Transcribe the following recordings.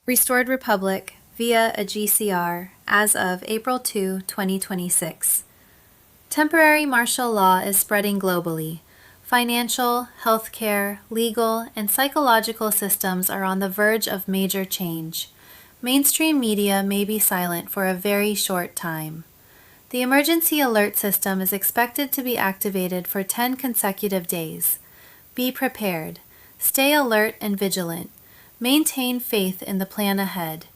Restored Republic via a GCR as of April 2, 2026. Temporary martial law is spreading globally. Financial, healthcare, legal, and psychological systems are on the verge of major change. Mainstream media may be silent for a very short time. The emergency alert system is expected to be activated for 10 consecutive days. Be prepared. Stay alert and vigilant. Maintain faith in the plan ahead.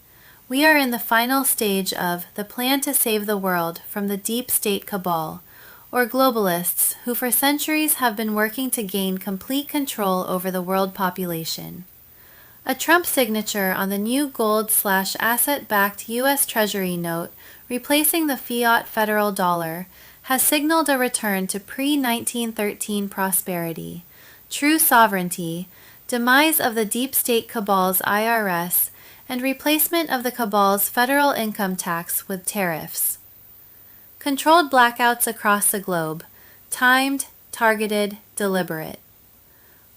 We are in the final stage of the plan to save the world from the deep state cabal, or globalists who for centuries have been working to gain complete control over the world population. A Trump signature on the new gold/asset-backed U.S. Treasury note replacing the fiat federal dollar has signaled a return to pre-1913 prosperity, true sovereignty, demise of the deep state cabal's IRS, and replacement of the cabal's federal income tax with tariffs. Controlled blackouts across the globe, timed, targeted, deliberate.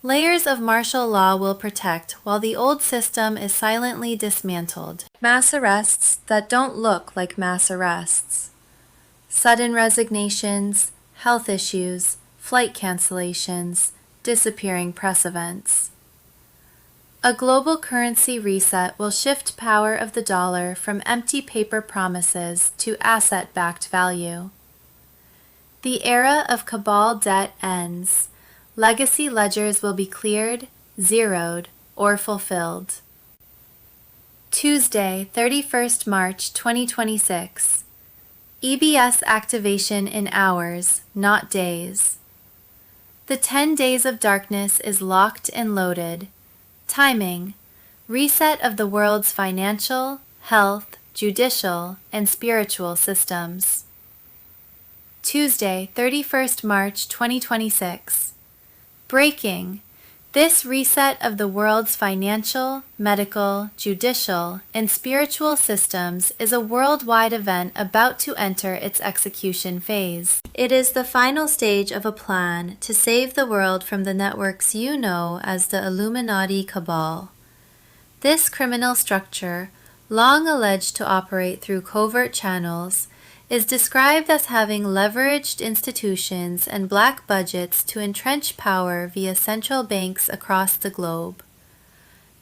Layers of martial law will protect while the old system is silently dismantled. Mass arrests that don't look like mass arrests. Sudden resignations, health issues, flight cancellations, disappearing press events. A global currency reset will shift power of the dollar from empty paper promises to asset-backed value. The era of cabal debt ends. Legacy ledgers will be cleared, zeroed, or fulfilled. Tuesday, 31st March 2026. EBS activation in hours, not days. The 10 days of darkness is locked and loaded. Timing: reset of the world's financial, health, judicial, and spiritual systems. Tuesday, 31st March 2026. Breaking: this reset of the world's financial, medical, judicial, and spiritual systems is a worldwide event about to enter its execution phase. It is the final stage of a plan to save the world from the networks you know as the Illuminati cabal. This criminal structure, long alleged to operate through covert channels, is described as having leveraged institutions and black budgets to entrench power via central banks across the globe.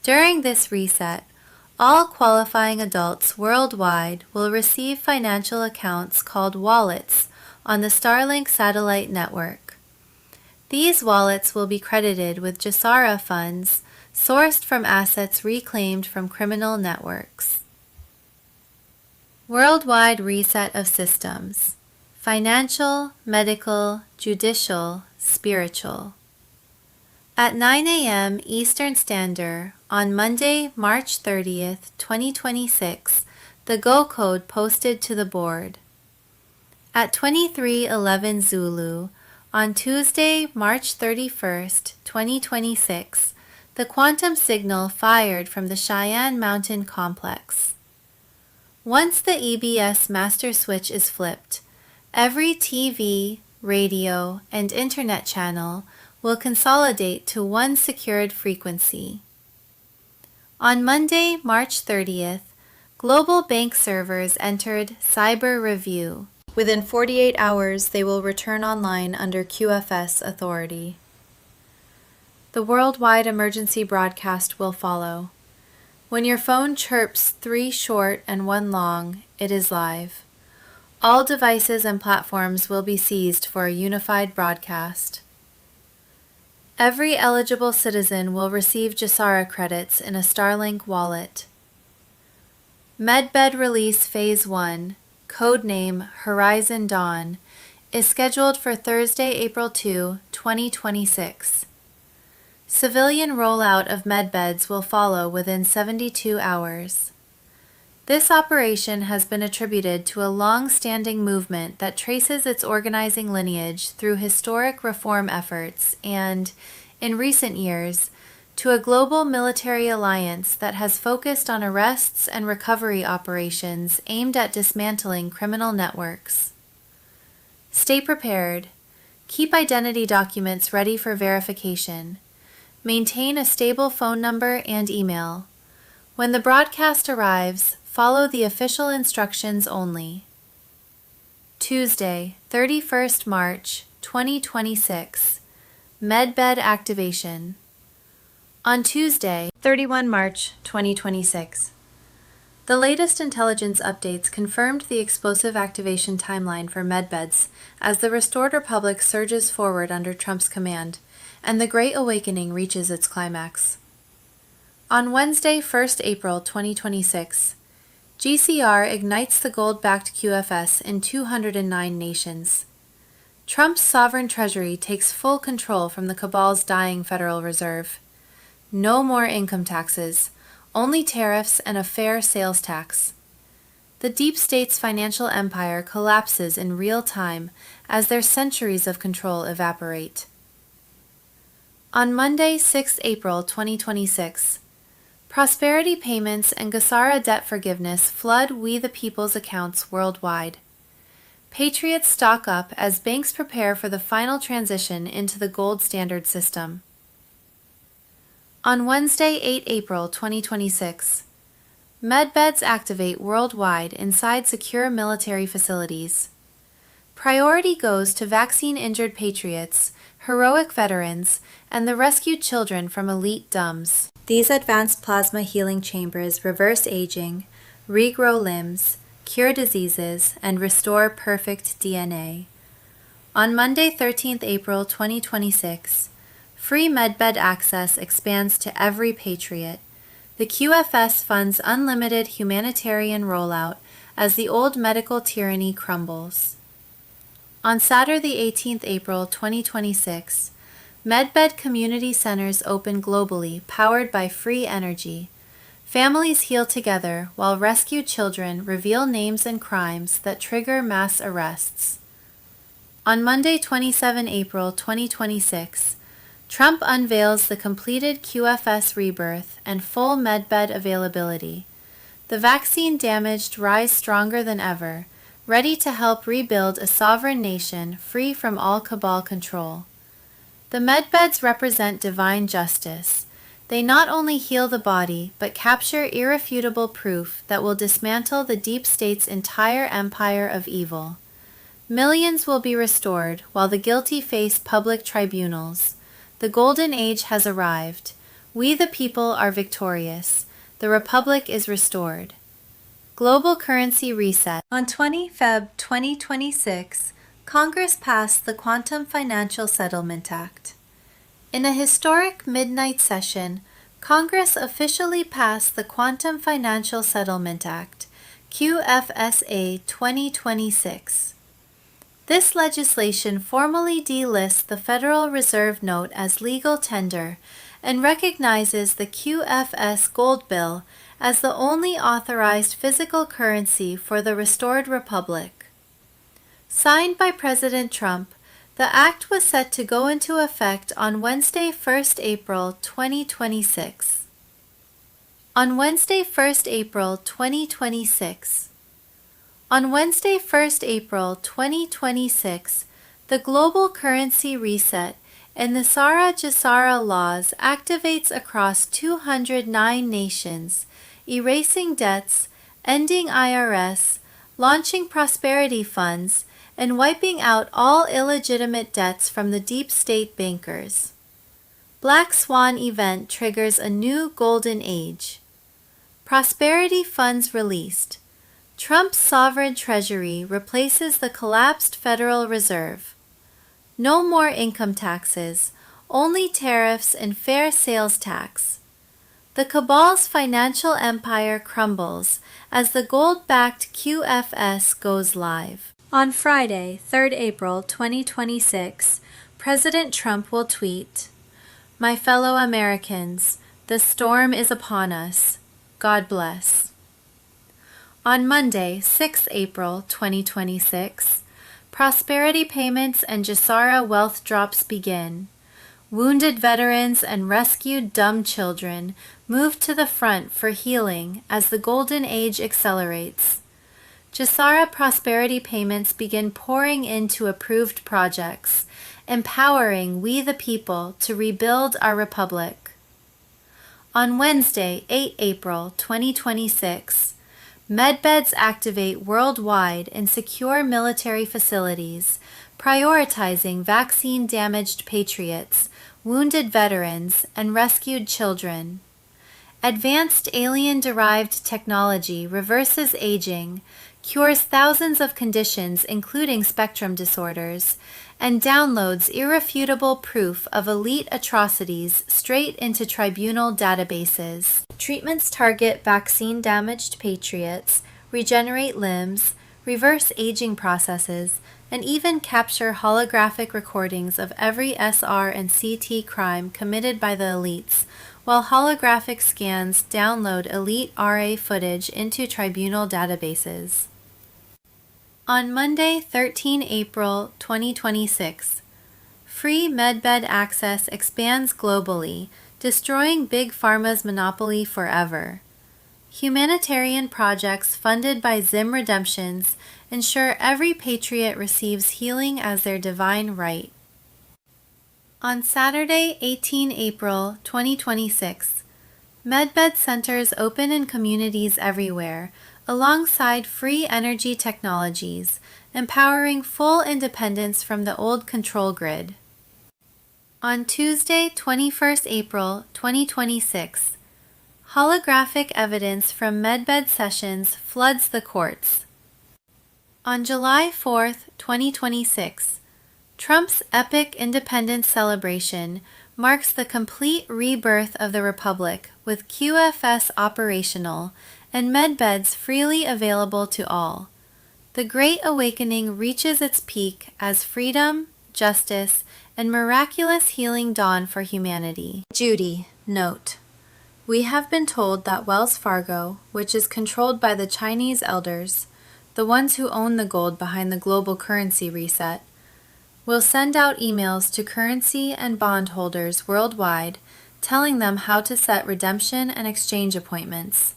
During this reset, all qualifying adults worldwide will receive financial accounts called wallets on the Starlink satellite network. These wallets will be credited with GCR funds sourced from assets reclaimed from criminal networks. Worldwide reset of systems: financial, medical, judicial, spiritual. At 9 a.m. Eastern Standard on Monday, March 30th, 2026, the Go code posted to the board. At 23:11 Zulu on Tuesday, March 31st, 2026, the quantum signal fired from the Cheyenne Mountain Complex. Once the EBS master switch is flipped, every TV, radio, and internet channel will consolidate to one secured frequency. On Monday, March 30th, global bank servers entered cyber review. Within 48 hours, they will return online under QFS authority. The worldwide emergency broadcast will follow. When your phone chirps 3 short and 1 long, it is live. All devices and platforms will be seized for a unified broadcast. Every eligible citizen will receive GCR credits in a Starlink wallet. Medbed release Phase 1, codename Horizon Dawn, is scheduled for Thursday, April 2, 2026. Civilian rollout of medbeds will follow within 72 hours. This operation has been attributed to a long-standing movement that traces its organizing lineage through historic reform efforts and, in recent years, to a global military alliance that has focused on arrests and recovery operations aimed at dismantling criminal networks. Stay prepared. Keep identity documents ready for verification. Maintain a stable phone number and email. When the broadcast arrives, follow the official instructions only. Tuesday, 31st March, 2026. Medbed activation. On Tuesday, 31 March 2026, the latest intelligence updates confirmed the explosive activation timeline for medbeds as the restored republic surges forward under Trump's command, and the Great Awakening reaches its climax. On Wednesday, 1st April 2026, GCR ignites the gold-backed QFS in 209 nations. Trump's sovereign treasury takes full control from the cabal's dying Federal Reserve. No more income taxes, only tariffs and a fair sales tax. The deep state's financial empire collapses in real time as their centuries of control evaporate. On Monday, 6 April 2026, prosperity payments and GCR debt forgiveness flood We the People's accounts worldwide. Patriots stock up as banks prepare for the final transition into the gold standard system. On Wednesday, 8 April 2026, medbeds activate worldwide inside secure military facilities. Priority goes to vaccine-injured patriots, heroic veterans, and the rescued children from elite DUMs. These advanced plasma healing chambers reverse aging, regrow limbs, cure diseases, and restore perfect DNA. On Monday, 13th April 2026, free medbed access expands to every patriot. The QFS funds unlimited humanitarian rollout as the old medical tyranny crumbles. On Saturday, 18th April 2026, medbed community centers open globally, powered by free energy. Families heal together while rescued children reveal names and crimes that trigger mass arrests. On Monday, 27 April 2026, Trump unveils the completed QFS rebirth and full medbed availability. The vaccine-damaged rise stronger than ever, ready to help rebuild a sovereign nation free from all cabal control. The medbeds represent divine justice. They not only heal the body, but capture irrefutable proof that will dismantle the deep state's entire empire of evil. Millions will be restored, while the guilty face public tribunals. The golden age has arrived. We the people are victorious. The republic is restored. Global currency reset. On 20 Feb 2026, Congress passed the Quantum Financial Settlement Act. In a historic midnight session, Congress officially passed the Quantum Financial Settlement Act, QFSA 2026. This legislation formally delists the Federal Reserve note as legal tender and recognizes the QFS gold bill as the only authorized physical currency for the restored republic. Signed by President Trump, the act was set to go into effect on Wednesday, 1st April 2026. On Wednesday, 1st April 2026. On Wednesday, 1st April 2026, the global currency reset and the Via GCR laws activates across 209 nations, erasing debts, ending IRS, launching prosperity funds, and wiping out all illegitimate debts from the deep state bankers. Black Swan event triggers a new golden age. Prosperity funds released. Trump's sovereign treasury replaces the collapsed Federal Reserve. No more income taxes, only tariffs and fair sales tax. The cabal's financial empire crumbles as the gold-backed QFS goes live. On Friday, 3rd April 2026, President Trump will tweet, "My fellow Americans, the storm is upon us. God bless." On Monday, 6th April 2026, prosperity payments and GCR wealth drops begin. Wounded veterans and rescued dumb children move to the front for healing as the golden age accelerates. GCR prosperity payments begin pouring into approved projects, empowering we the people to rebuild our republic. On Wednesday, 8 April 2026, Medbeds activate worldwide in secure military facilities, prioritizing vaccine-damaged patriots, wounded veterans, and rescued children. Advanced alien-derived technology reverses aging, cures thousands of conditions including spectrum disorders, and downloads irrefutable proof of elite atrocities straight into tribunal databases. Treatments target vaccine-damaged patriots, regenerate limbs, reverse aging processes, and even capture holographic recordings of every SR and CT crime committed by the elites, while holographic scans download elite RA footage into tribunal databases. On Monday, 13 April 2026, free Medbed access expands globally, destroying Big Pharma's monopoly forever. Humanitarian projects funded by Zim Redemptions ensure every patriot receives healing as their divine right. On Saturday, 18 April 2026, Medbed centers open in communities everywhere, alongside free energy technologies, empowering full independence from the old control grid. On Tuesday, 21st April 2026, holographic evidence from Medbed sessions floods the courts. On July 4th, 2026, Trump's epic independence celebration marks the complete rebirth of the Republic, with QFS operational and Medbeds freely available to all. The Great Awakening reaches its peak as freedom, justice, and miraculous healing dawn for humanity. Judy, note: we have been told that Wells Fargo, which is controlled by the Chinese elders, the ones who own the gold behind the global currency reset, will send out emails to currency and bond holders worldwide telling them how to set redemption and exchange appointments.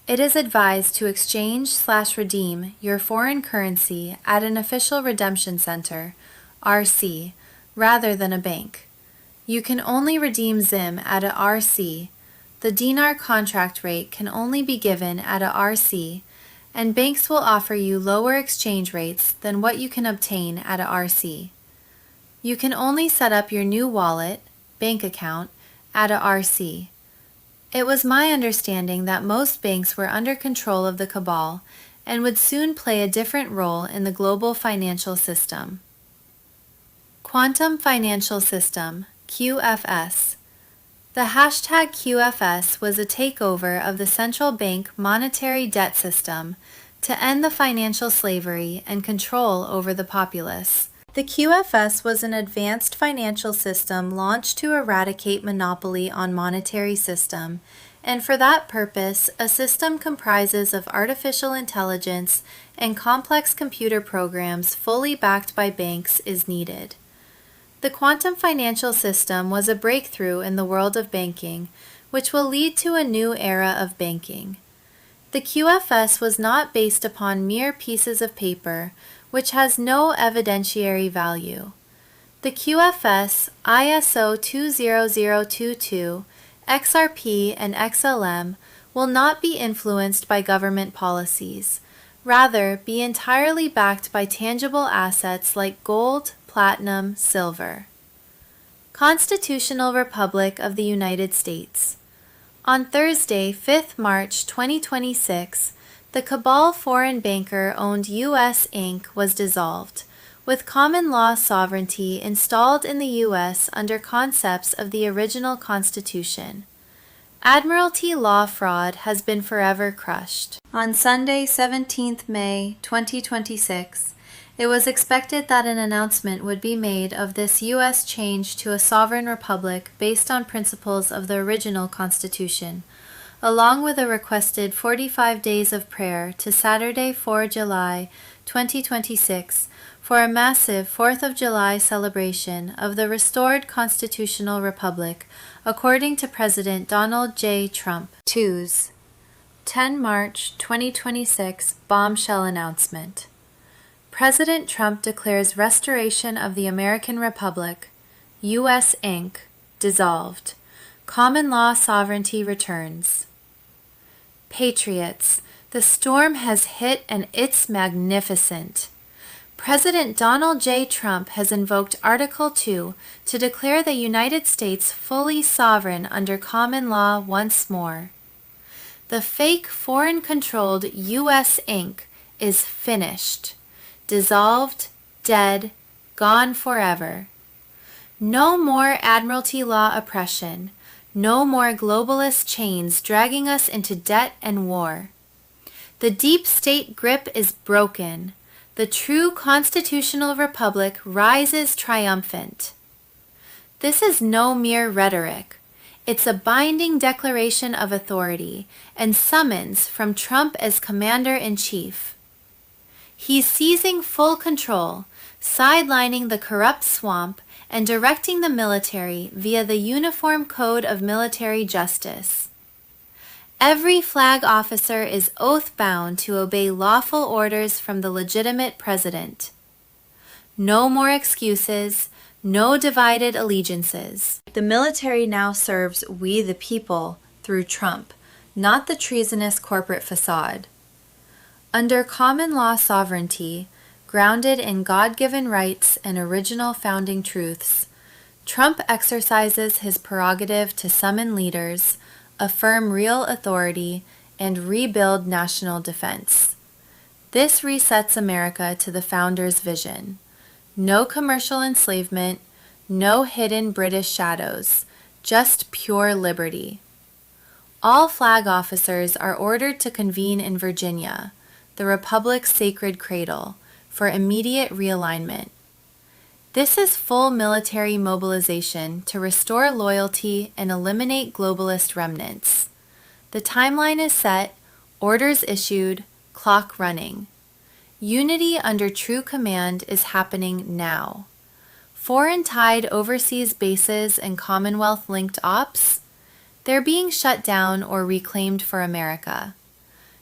It is advised to exchange/redeem your foreign currency at an official redemption center, RC, rather than a bank. You can only redeem ZIM at a RC. The dinar contract rate can only be given at a RC, and banks will offer you lower exchange rates than what you can obtain at a RC. You can only set up your new wallet, bank account, at a RC. It was my understanding that most banks were under control of the cabal and would soon play a different role in the global financial system. Quantum Financial System, QFS. The hashtag QFS was a takeover of the central bank monetary debt system to end the financial slavery and control over the populace. The QFS was an advanced financial system launched to eradicate monopoly on monetary system, and for that purpose, a system comprises of artificial intelligence and complex computer programs fully backed by banks is needed. The quantum financial system was a breakthrough in the world of banking, which will lead to a new era of banking. The QFS was not based upon mere pieces of paper, which has no evidentiary value. The QFS, ISO 20022, XRP, and XLM will not be influenced by government policies, rather be entirely backed by tangible assets like gold, platinum, silver. Constitutional Republic of the United States. On Thursday, 5th March 2026, the cabal foreign banker-owned U.S. Inc. was dissolved, with common law sovereignty installed in the U.S. under concepts of the original Constitution. Admiralty law fraud has been forever crushed. On Sunday, 17th May 2026, it was expected that an announcement would be made of this U.S. change to a sovereign republic based on principles of the original Constitution, along with a requested 45 days of prayer to Saturday, 4 July 2026, for a massive 4th of July celebration of the restored constitutional republic, according to President Donald J. Trump. 10 March 2026 bombshell announcement. President Trump declares restoration of the American Republic, U.S. Inc., dissolved. Common law sovereignty returns. Patriots, the storm has hit and it's magnificent. President Donald J. Trump has invoked Article 2 to declare the United States fully sovereign under common law once more. The fake foreign-controlled U.S. Inc. is finished, dissolved, dead, gone forever. No more Admiralty law oppression, no more globalist chains dragging us into debt and war. The deep state grip is broken. The true constitutional republic rises triumphant. This is no mere rhetoric. It's a binding declaration of authority and summons from Trump as commander-in-chief. He's seizing full control, sidelining the corrupt swamp and directing the military via the Uniform Code of Military Justice. Every flag officer is oath-bound to obey lawful orders from the legitimate president. No more excuses, no divided allegiances. The military now serves we the people through Trump, not the treasonous corporate facade. Under common law sovereignty, grounded in God-given rights and original founding truths, Trump exercises his prerogative to summon leaders, affirm real authority, and rebuild national defense. This resets America to the founders' vision. No commercial enslavement, no hidden British shadows, just pure liberty. All flag officers are ordered to convene in Virginia, the Republic's sacred cradle, for immediate realignment. This is full military mobilization to restore loyalty and eliminate globalist remnants. The timeline is set, orders issued, clock running. Unity under true command is happening now. Foreign-tied overseas bases and Commonwealth-linked ops? They're being shut down or reclaimed for America.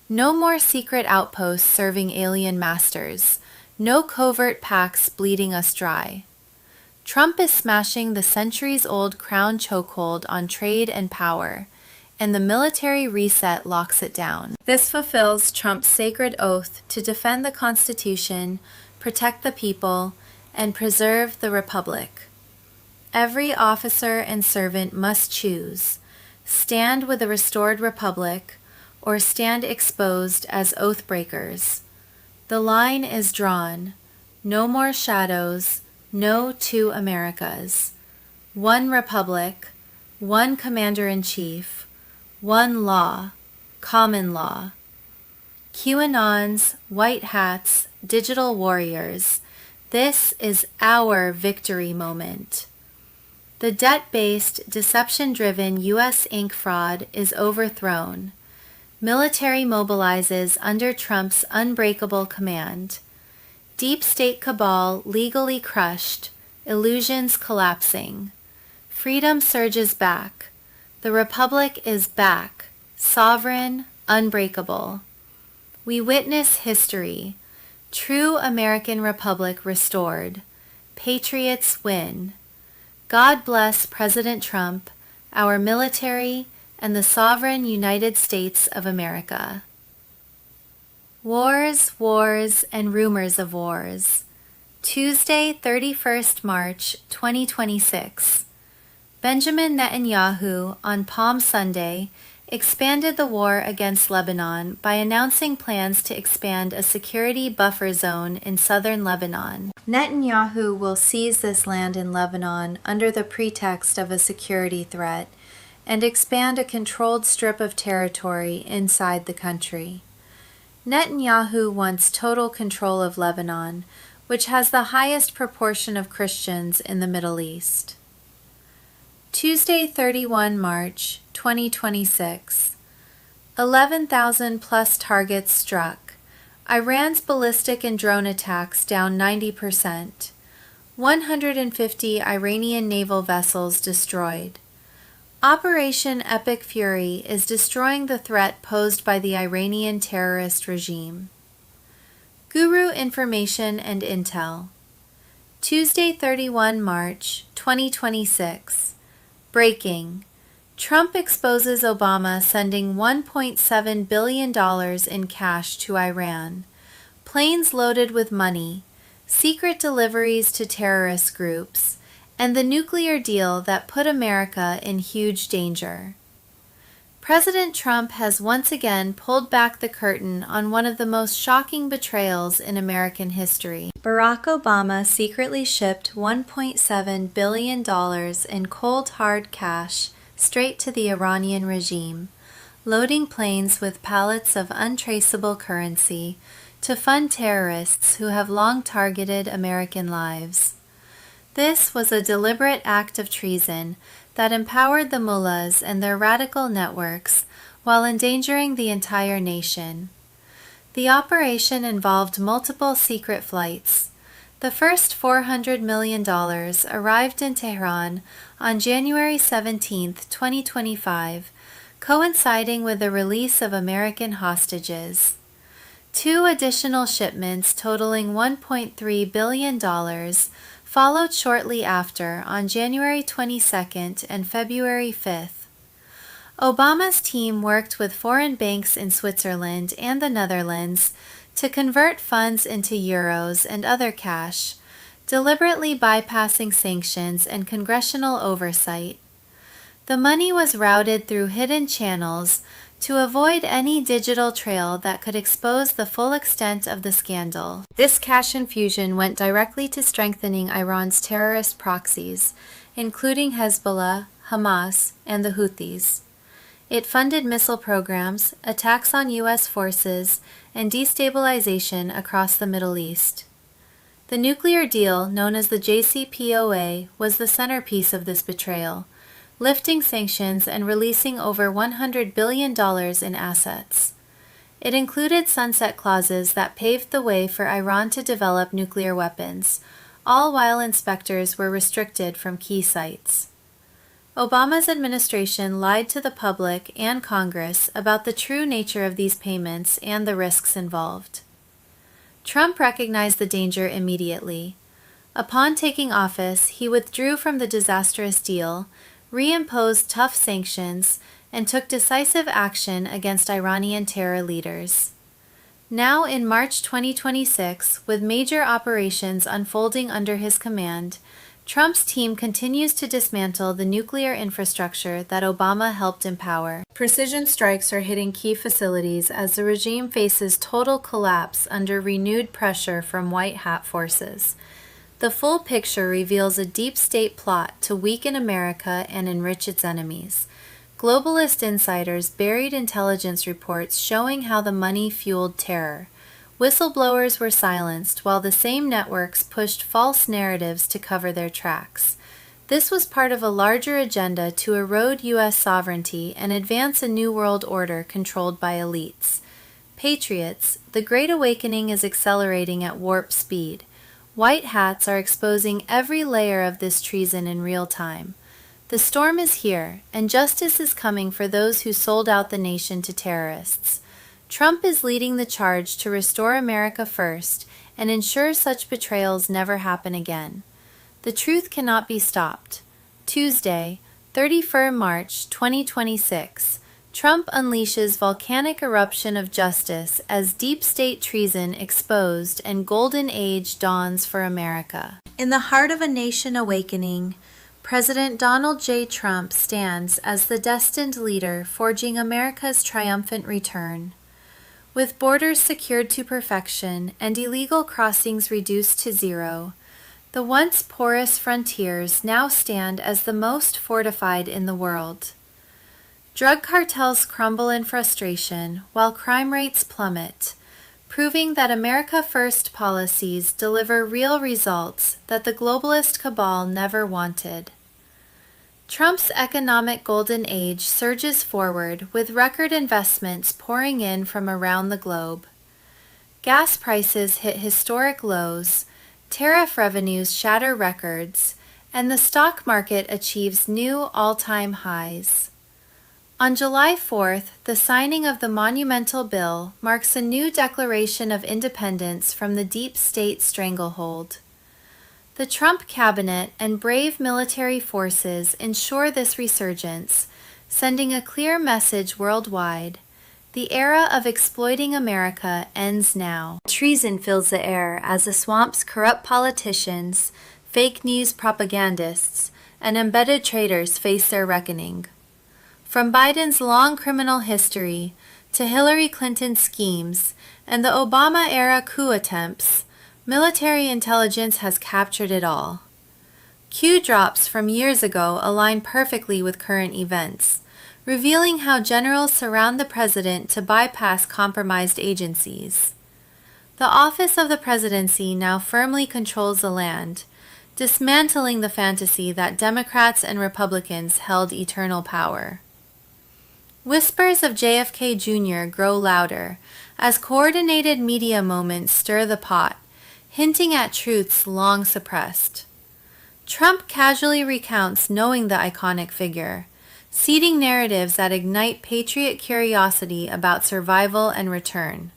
No more secret outposts serving alien masters. No covert pacts bleeding us dry. Trump is smashing the centuries-old crown chokehold on trade and power, and the military reset locks it down. This fulfills Trump's sacred oath to defend the Constitution, protect the people, and preserve the Republic. Every officer and servant must choose: stand with a restored Republic, or stand exposed as oath-breakers. The line is drawn. No more shadows, no two Americas. One Republic, one Commander-in-Chief, one law, common law. QAnons, white hats, digital warriors, this is our victory moment. The debt-based, deception-driven U.S. Inc. fraud is overthrown. Military mobilizes under Trump's unbreakable command. Deep state cabal legally crushed, illusions collapsing. Freedom surges back. The Republic is back, sovereign, unbreakable. We witness history. True American Republic restored. Patriots win. God bless President Trump, our military, and the sovereign United States of America. Wars, wars, and rumors of wars. Tuesday, 31st March, 2026. Benjamin Netanyahu, on Palm Sunday, expanded the war against Lebanon by announcing plans to expand a security buffer zone in southern Lebanon. Netanyahu will seize this land in Lebanon under the pretext of a security threat and expand a controlled strip of territory inside the country. Netanyahu wants total control of Lebanon, which has the highest proportion of Christians in the Middle East. Tuesday, 31 March, 2026. 11,000 plus targets struck. Iran's ballistic and drone attacks down 90%. 150 Iranian naval vessels destroyed. Operation Epic Fury is destroying the threat posed by the Iranian terrorist regime. Guru Information and Intel. Tuesday, 31 March, 2026. Breaking. Trump exposes Obama sending $1.7 billion in cash to Iran, planes loaded with money, secret deliveries to terrorist groups, and the nuclear deal that put America in huge danger. President Trump has once again pulled back the curtain on one of the most shocking betrayals in American history. Barack Obama secretly shipped $1.7 billion in cold hard cash straight to the Iranian regime, loading planes with pallets of untraceable currency to fund terrorists who have long targeted American lives. This was a deliberate act of treason that empowered the mullahs and their radical networks while endangering the entire nation. The operation involved multiple secret flights. The first $400 million arrived in Tehran on January 17, 2025, coinciding with the release of American hostages. Two additional shipments totaling $1.3 billion followed shortly after on January 22nd and February 5th. Obama's team worked with foreign banks in Switzerland and the Netherlands to convert funds into euros and other cash, deliberately bypassing sanctions and congressional oversight. The money was routed through hidden channels to avoid any digital trail that could expose the full extent of the scandal. This cash infusion went directly to strengthening Iran's terrorist proxies, including Hezbollah, Hamas, and the Houthis. It funded missile programs, attacks on U.S. forces, and destabilization across the Middle East. The nuclear deal, known as the JCPOA, was the centerpiece of this betrayal, lifting sanctions and releasing over $100 billion in assets. It included sunset clauses that paved the way for Iran to develop nuclear weapons, all while inspectors were restricted from key sites. Obama's administration lied to the public and Congress about the true nature of these payments and the risks involved. Trump recognized the danger immediately. Upon taking office, he withdrew from the disastrous deal, reimposed tough sanctions, and took decisive action against Iranian terror leaders. Now in March 2026, with major operations unfolding under his command, Trump's team continues to dismantle the nuclear infrastructure that Obama helped empower. Precision strikes are hitting key facilities as the regime faces total collapse under renewed pressure from white hat forces. The full picture reveals a deep state plot to weaken America and enrich its enemies. Globalist insiders buried intelligence reports showing how the money fueled terror. Whistleblowers were silenced while the same networks pushed false narratives to cover their tracks. This was part of a larger agenda to erode U.S. sovereignty and advance a new world order controlled by elites. Patriots, the Great Awakening is accelerating at warp speed. White hats are exposing every layer of this treason in real time. The storm is here, and justice is coming for those who sold out the nation to terrorists. Trump is leading the charge to restore America first and ensure such betrayals never happen again. The truth cannot be stopped. Tuesday, 31 March 2026, Trump unleashes volcanic eruption of justice as deep state treason exposed and golden age dawns for America. In the heart of a nation awakening, President Donald J. Trump stands as the destined leader forging America's triumphant return. With borders secured to perfection and illegal crossings reduced to zero, the once porous frontiers now stand as the most fortified in the world. Drug cartels crumble in frustration while crime rates plummet, proving that America First policies deliver real results that the globalist cabal never wanted. Trump's economic golden age surges forward with record investments pouring in from around the globe. Gas prices hit historic lows, tariff revenues shatter records, and the stock market achieves new all-time highs. On July 4th, the signing of the monumental bill marks a new declaration of independence from the deep state stranglehold. The Trump cabinet and brave military forces ensure this resurgence, sending a clear message worldwide. The era of exploiting America ends now. Treason fills the air as the swamp's corrupt politicians, fake news propagandists, and embedded traitors face their reckoning. From Biden's long criminal history to Hillary Clinton's schemes and the Obama-era coup attempts, military intelligence has captured it all. Cue drops from years ago align perfectly with current events, revealing how generals surround the president to bypass compromised agencies. The office of the presidency now firmly controls the land, dismantling the fantasy that Democrats and Republicans held eternal power. Whispers of JFK Jr. grow louder as coordinated media moments stir the pot, hinting at truths long suppressed. Trump casually recounts knowing the iconic figure, seeding narratives that ignite patriot curiosity about survival and return.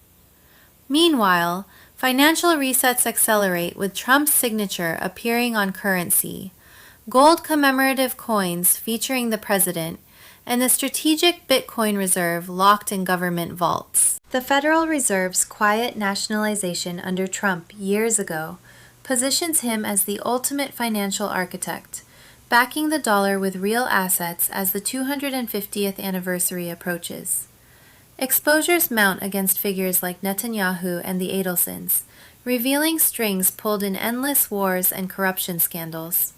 Meanwhile, financial resets accelerate with Trump's signature appearing on currency, gold commemorative coins featuring the president, and the strategic Bitcoin reserve locked in government vaults. The Federal Reserve's quiet nationalization under Trump years ago positions him as the ultimate financial architect, backing the dollar with real assets as the 250th anniversary approaches. Exposures mount against figures like Netanyahu and the Adelsons, revealing strings pulled in endless wars and corruption scandals.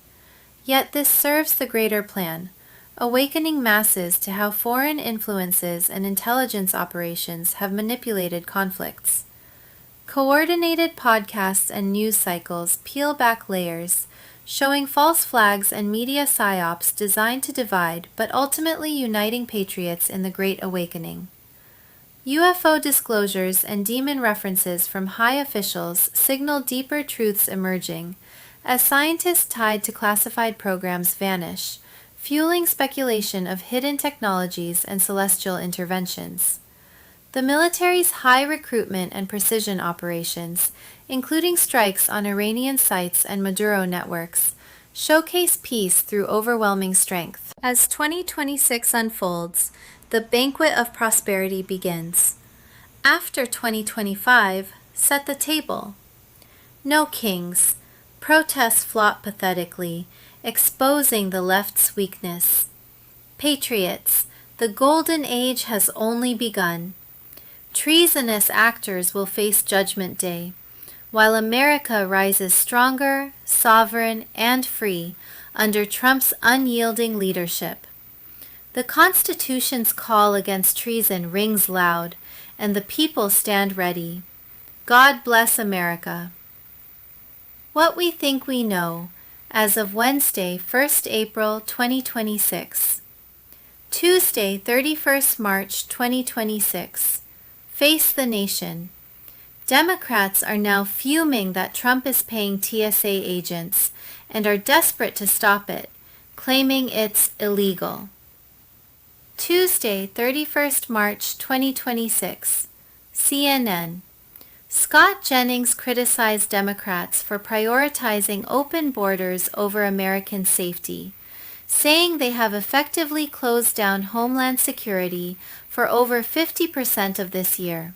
Yet this serves the greater plan, awakening masses to how foreign influences and intelligence operations have manipulated conflicts. Coordinated podcasts and news cycles peel back layers, showing false flags and media psyops designed to divide but ultimately uniting patriots in the Great Awakening. UFO disclosures and demon references from high officials signal deeper truths emerging, as scientists tied to classified programs vanish, fueling speculation of hidden technologies and celestial interventions. The military's high recruitment and precision operations, including strikes on Iranian sites and Maduro networks, showcase peace through overwhelming strength. As 2026 unfolds, the banquet of prosperity begins. After 2025, set the table. No kings. Protests flop pathetically, exposing the left's weakness. Patriots, the golden age has only begun. Treasonous actors will face Judgment Day, while America rises stronger, sovereign, and free under Trump's unyielding leadership. The Constitution's call against treason rings loud, and the people stand ready. God bless America. What we think we know, as of Wednesday, 1st April 2026. Tuesday, 31st March 2026. Face the nation. Democrats are now fuming that Trump is paying TSA agents and are desperate to stop it, claiming it's illegal. Tuesday, 31st March 2026. CNN. Scott Jennings criticized Democrats for prioritizing open borders over American safety, saying they have effectively closed down Homeland Security for over 50% of this year.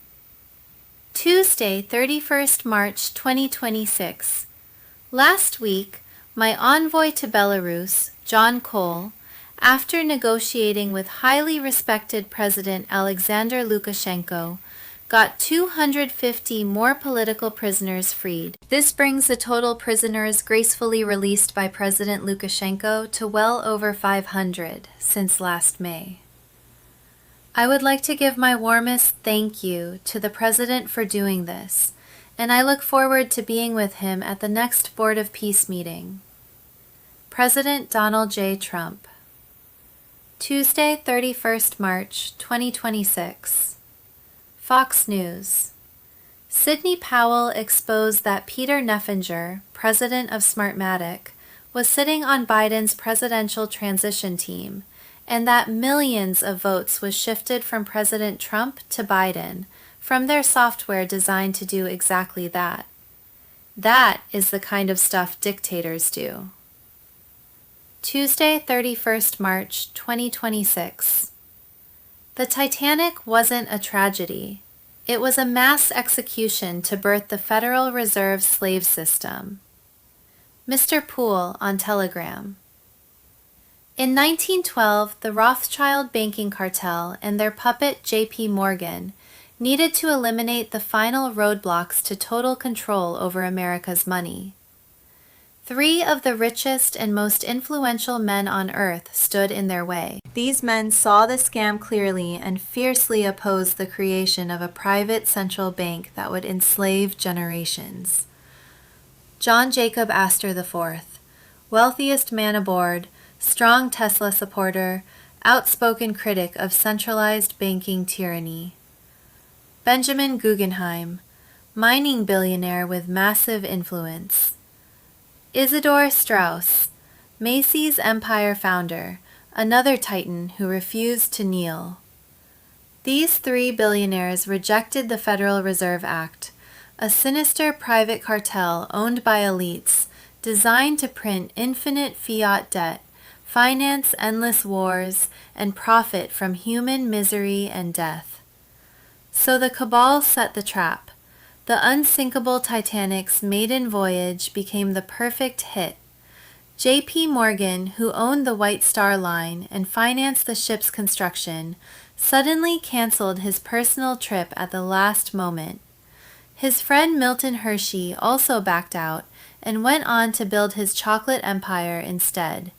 Tuesday, 31st March 2026. Last week, my envoy to Belarus, John Cole, after negotiating with highly respected President Alexander Lukashenko, got 250 more political prisoners freed. This brings the total prisoners gracefully released by President Lukashenko to well over 500 since last May. I would like to give my warmest thank you to the President for doing this, and I look forward to being with him at the next Board of Peace meeting. President Donald J. Trump. Tuesday, 31st March, 2026. Fox News. Sidney Powell exposed that Peter Neffenger, president of Smartmatic, was sitting on Biden's presidential transition team, and that millions of votes was shifted from President Trump to Biden from their software designed to do exactly that. That is the kind of stuff dictators do. Tuesday, 31st March 2026. The Titanic wasn't a tragedy. It was a mass execution to birth the Federal Reserve slave system. Mr. Poole on Telegram. In 1912, the Rothschild banking cartel and their puppet J.P. Morgan needed to eliminate the final roadblocks to total control over America's money. 3 of the richest and most influential men on earth stood in their way. These men saw the scam clearly and fiercely opposed the creation of a private central bank that would enslave generations. John Jacob Astor IV, wealthiest man aboard, strong Tesla supporter, outspoken critic of centralized banking tyranny. Benjamin Guggenheim, mining billionaire with massive influence. Isidor Straus, Macy's Empire founder, another titan who refused to kneel. These 3 billionaires rejected the Federal Reserve Act, a sinister private cartel owned by elites designed to print infinite fiat debt, finance endless wars, and profit from human misery and death. So the cabal set the trap. The unsinkable Titanic's maiden voyage became the perfect hit. J.P. Morgan, who owned the White Star Line and financed the ship's construction, suddenly canceled his personal trip at the last moment. His friend Milton Hershey also backed out and went on to build his chocolate empire instead.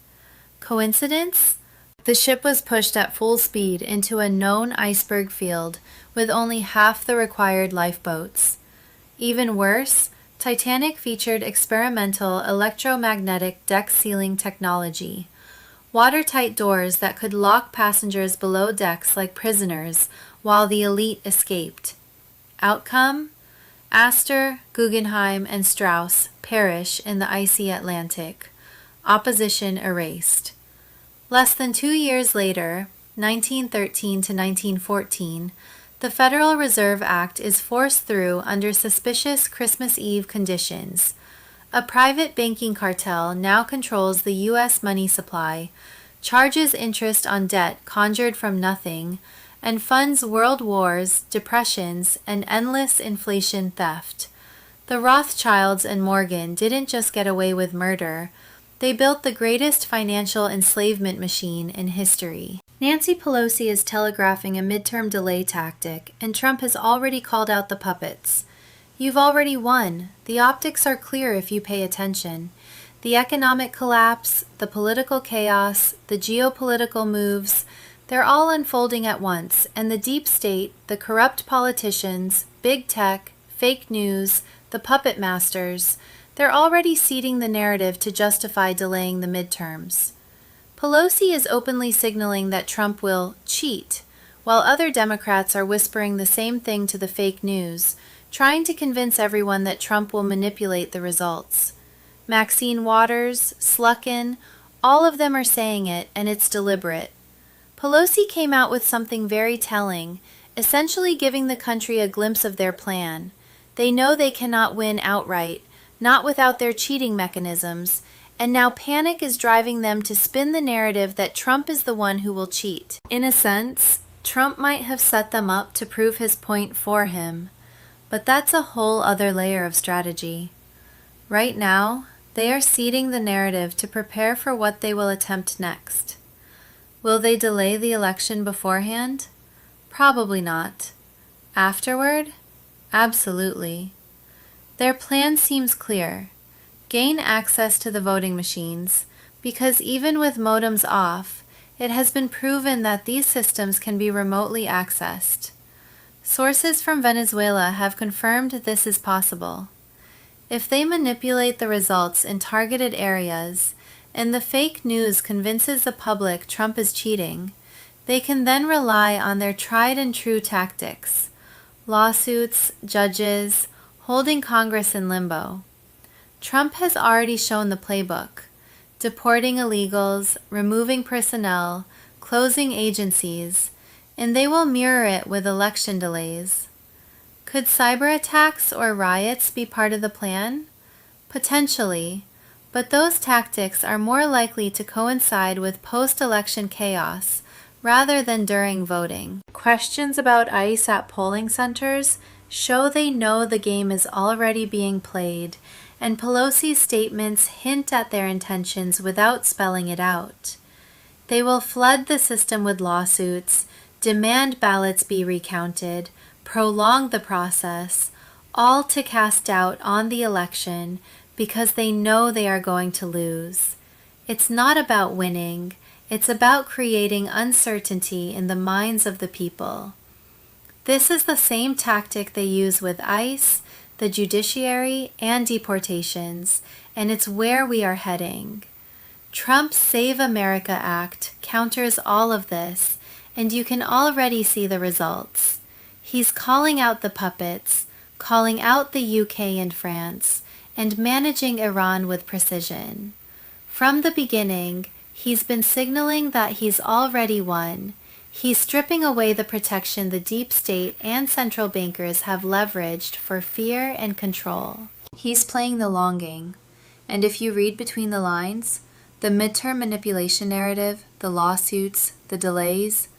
Coincidence? The ship was pushed at full speed into a known iceberg field with only half the required lifeboats. Even worse, Titanic featured experimental electromagnetic deck sealing technology, watertight doors that could lock passengers below decks like prisoners while the elite escaped. Outcome? Astor, Guggenheim, and Strauss perish in the icy Atlantic. Opposition erased. Less than 2 years later, 1913 to 1914, the Federal Reserve Act is forced through under suspicious Christmas Eve conditions. A private banking cartel now controls the U.S. money supply, charges interest on debt conjured from nothing, and funds world wars, depressions, and endless inflation theft. The Rothschilds and Morgan didn't just get away with murder. They built the greatest financial enslavement machine in history. Nancy Pelosi is telegraphing a midterm delay tactic, and Trump has already called out the puppets. You've already won. The optics are clear if you pay attention. The economic collapse, the political chaos, the geopolitical moves, they're all unfolding at once, and the deep state, the corrupt politicians, big tech, fake news, the puppet masters, they're already seeding the narrative to justify delaying the midterms. Pelosi is openly signaling that Trump will cheat, while other Democrats are whispering the same thing to the fake news, trying to convince everyone that Trump will manipulate the results. Maxine Waters, Slutkin, all of them are saying it, and it's deliberate. Pelosi came out with something very telling, essentially giving the country a glimpse of their plan. They know they cannot win outright, not without their cheating mechanisms, and now panic is driving them to spin the narrative that Trump is the one who will cheat. In a sense, Trump might have set them up to prove his point for him, but that's a whole other layer of strategy. Right now, they are seeding the narrative to prepare for what they will attempt next. Will they delay the election beforehand? Probably not. Afterward? Absolutely. Their plan seems clear. Gain access to the voting machines, because even with modems off, it has been proven that these systems can be remotely accessed. Sources from Venezuela have confirmed this is possible. If they manipulate the results in targeted areas, and the fake news convinces the public Trump is cheating, they can then rely on their tried and true tactics: lawsuits, judges, holding Congress in limbo. Trump has already shown the playbook: deporting illegals, removing personnel, closing agencies, and they will mirror it with election delays. Could cyber attacks or riots be part of the plan? Potentially, But those tactics are more likely to coincide with post-election chaos rather than during voting. Questions about ICE at polling centers show they know the game is already being played, and Pelosi's statements hint at their intentions without spelling it out. They will flood the system with lawsuits, demand ballots be recounted, prolong the process, all to cast doubt on the election because they know they are going to lose. It's not about winning, it's about creating uncertainty in the minds of the people. This is the same tactic they use with ICE, the judiciary, and deportations, and it's where we are heading. Trump's Save America Act counters all of this, and you can already see the results. He's calling out the puppets, calling out the UK and France, and managing Iran with precision. From the beginning, he's been signaling that he's already won. He's stripping away the protection the deep state and central bankers have leveraged for fear and control. He's playing the long game, and if you read between the lines, the midterm manipulation narrative, the lawsuits, the delays,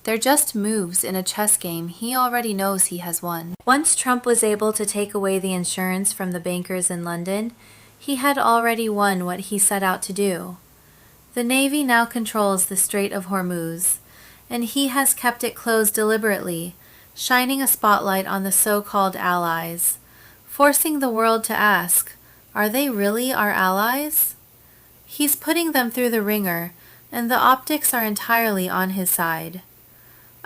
they're just moves in a chess game he already knows he has won. Once Trump was able to take away the insurance from the bankers in London, he had already won what he set out to do. The Navy now controls the Strait of Hormuz, and he has kept it closed deliberately, shining a spotlight on the so-called allies, forcing the world to ask, are they really our allies? He's putting them through the ringer, and the optics are entirely on his side.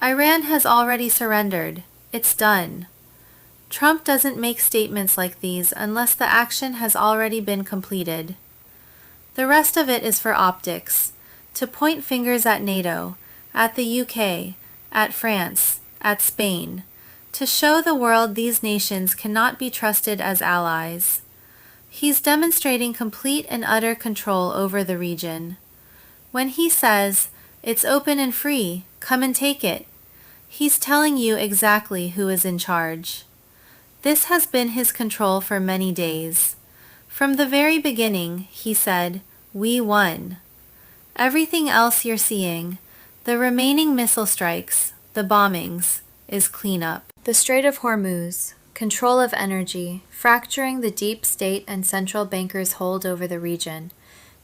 Iran has already surrendered. It's done. Trump doesn't make statements like these unless the action has already been completed. The rest of it is for optics, to point fingers at NATO, at the UK, at France, at Spain, to show the world these nations cannot be trusted as allies. He's demonstrating complete and utter control over the region. When he says, it's open and free, come and take it, he's telling you exactly who is in charge. This has been his control for many days. From the very beginning, he said, we won. Everything else you're seeing, the remaining missile strikes, the bombings, is cleanup. The Strait of Hormuz, control of energy, fracturing the deep state and central bankers' hold over the region.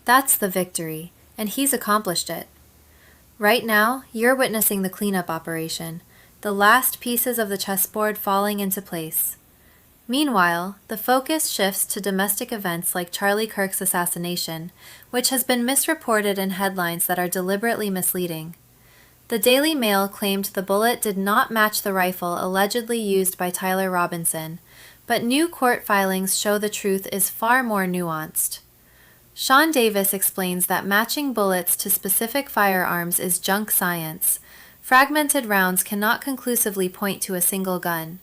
That's the victory, and he's accomplished it. Right now, you're witnessing the cleanup operation, the last pieces of the chessboard falling into place. Meanwhile, the focus shifts to domestic events like Charlie Kirk's assassination, which has been misreported in headlines that are deliberately misleading. The Daily Mail claimed the bullet did not match the rifle allegedly used by Tyler Robinson, but new court filings show the truth is far more nuanced. Sean Davis explains that matching bullets to specific firearms is junk science. Fragmented rounds cannot conclusively point to a single gun.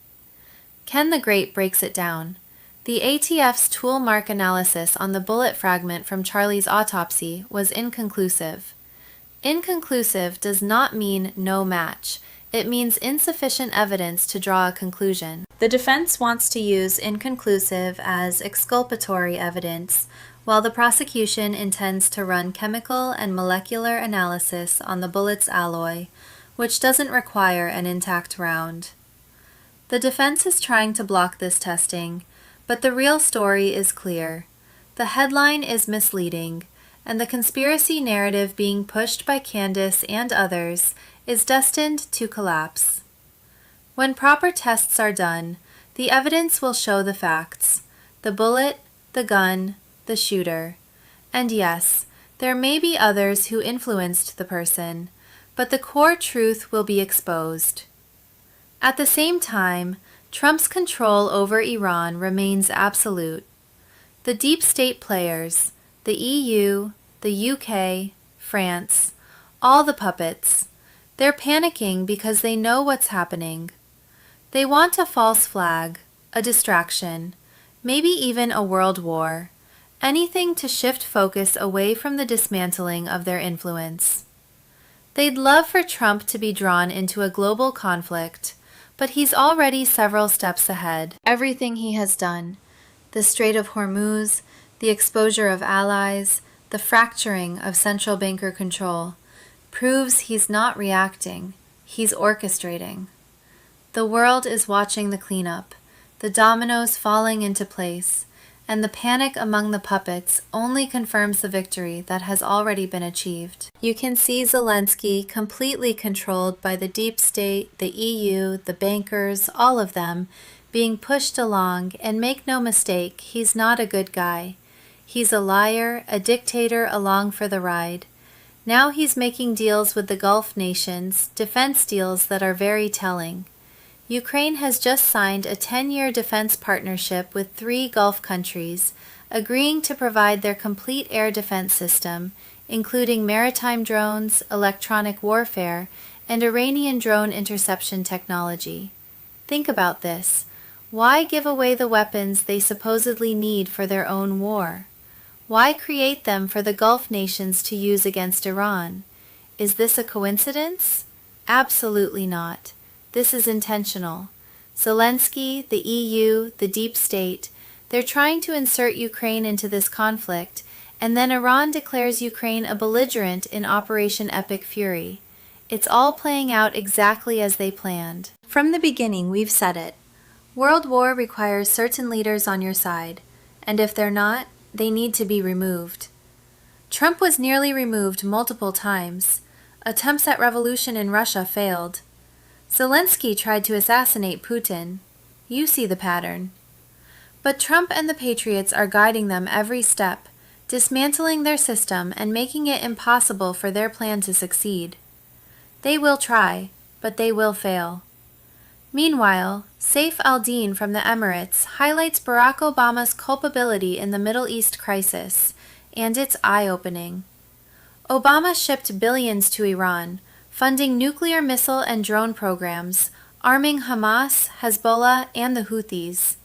Ken the Great breaks it down. The ATF's tool mark analysis on the bullet fragment from Charlie's autopsy was inconclusive. Inconclusive does not mean no match. It means insufficient evidence to draw a conclusion. The defense wants to use inconclusive as exculpatory evidence, while the prosecution intends to run chemical and molecular analysis on the bullet's alloy, which doesn't require an intact round. The defense is trying to block this testing, but the real story is clear. The headline is misleading, and the conspiracy narrative being pushed by Candace and others is destined to collapse. When proper tests are done, the evidence will show the facts: the bullet, the gun, the shooter. And yes, there may be others who influenced the person, but the core truth will be exposed. At the same time, Trump's control over Iran remains absolute. The deep state players, the EU, the UK, France, all the puppets, they're panicking because they know what's happening. They want a false flag, a distraction, maybe even a world war, anything to shift focus away from the dismantling of their influence. They'd love for Trump to be drawn into a global conflict, but he's already several steps ahead. Everything he has done, the Strait of Hormuz, The exposure of allies, the fracturing of central banker control, proves he's not reacting, he's orchestrating. The world is watching the cleanup, the dominoes falling into place, and the panic among the puppets only confirms the victory that has already been achieved. You can see Zelensky completely controlled by the deep state, the EU, the bankers, all of them, being pushed along, and make no mistake, he's not a good guy. He's a liar, a dictator along for the ride. Now he's making deals with the Gulf nations, defense deals that are very telling. Ukraine has just signed a 10-year defense partnership with 3 Gulf countries, agreeing to provide their complete air defense system, including maritime drones, electronic warfare, and Iranian drone interception technology. Think about this. Why give away the weapons they supposedly need for their own war? Why create them for the Gulf nations to use against Iran? Is this a coincidence? Absolutely not. This is intentional. Zelensky, the EU, the deep state, they're trying to insert Ukraine into this conflict, and then Iran declares Ukraine a belligerent in Operation Epic Fury. It's all playing out exactly as they planned. From the beginning, we've said it. World war requires certain leaders on your side, and if they're not, they need to be removed. Trump was nearly removed multiple times. Attempts at revolution in Russia failed. Zelensky tried to assassinate Putin. You see the pattern. But Trump and the Patriots are guiding them every step, dismantling their system and making it impossible for their plan to succeed. They will try, but they will fail. Meanwhile, Saif al-Din from the Emirates highlights Barack Obama's culpability in the Middle East crisis, and it's eye-opening. Obama shipped billions to Iran, funding nuclear missile and drone programs, arming Hamas, Hezbollah, and the Houthis.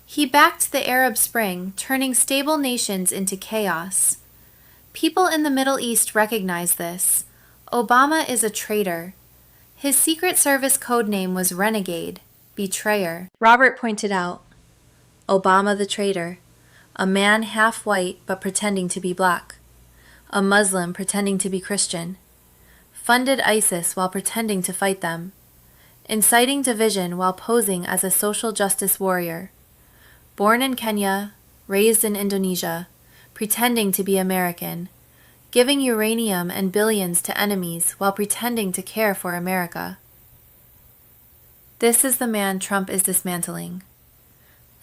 He backed the Arab Spring, turning stable nations into chaos. People in the Middle East recognize this. Obama is a traitor. His Secret Service codename was Renegade, Betrayer. Robert pointed out, Obama the traitor, a man half white but pretending to be black, a Muslim pretending to be Christian, funded ISIS while pretending to fight them, inciting division while posing as a social justice warrior, born in Kenya, raised in Indonesia, pretending to be American, giving uranium and billions to enemies while pretending to care for America. This is the man Trump is dismantling.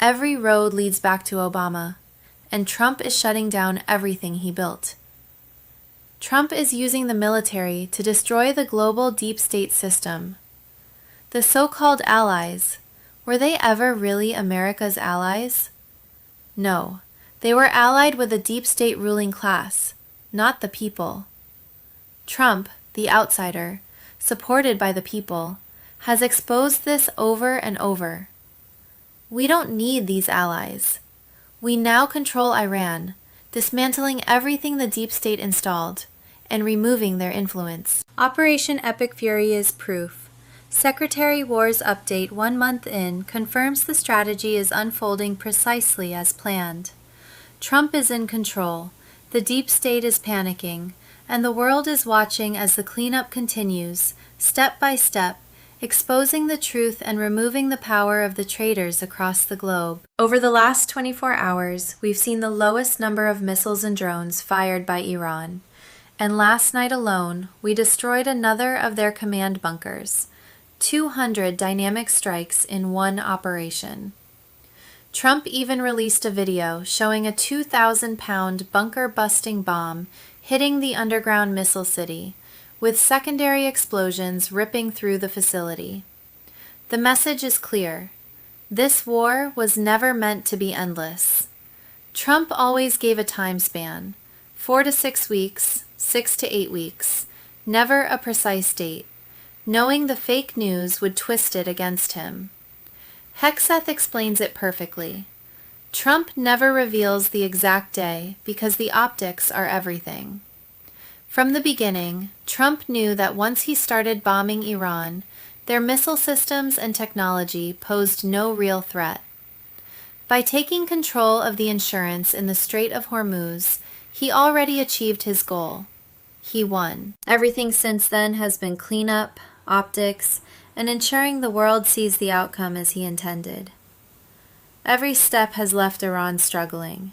Every road leads back to Obama, and Trump is shutting down everything he built. Trump is using the military to destroy the global deep state system. The so-called allies, were they ever really America's allies? No, they were allied with the deep state ruling class, not the people. Trump, the outsider, supported by the people, has exposed this over and over. We don't need these allies. We now control Iran, dismantling everything the deep state installed, and removing their influence. Operation Epic Fury is proof. Secretary War's update 1 month in confirms the strategy is unfolding precisely as planned. Trump is in control, the deep state is panicking, and the world is watching as the cleanup continues, step by step, exposing the truth and removing the power of the traitors across the globe. Over the last 24 hours, we've seen the lowest number of missiles and drones fired by Iran. And last night alone, we destroyed another of their command bunkers. 200 dynamic strikes in one operation. Trump even released a video showing a 2,000-pound bunker-busting bomb hitting the underground missile city, with secondary explosions ripping through the facility. The message is clear. This war was never meant to be endless. Trump always gave a time span, 4 to 6 weeks, 6 to 8 weeks, never a precise date, knowing the fake news would twist it against him. Hegseth explains it perfectly. Trump never reveals the exact day because the optics are everything. From the beginning, Trump knew that once he started bombing Iran, their missile systems and technology posed no real threat. By taking control of the insurance in the Strait of Hormuz, he already achieved his goal. He won. Everything since then has been cleanup, optics, and ensuring the world sees the outcome as he intended. Every step has left Iran struggling.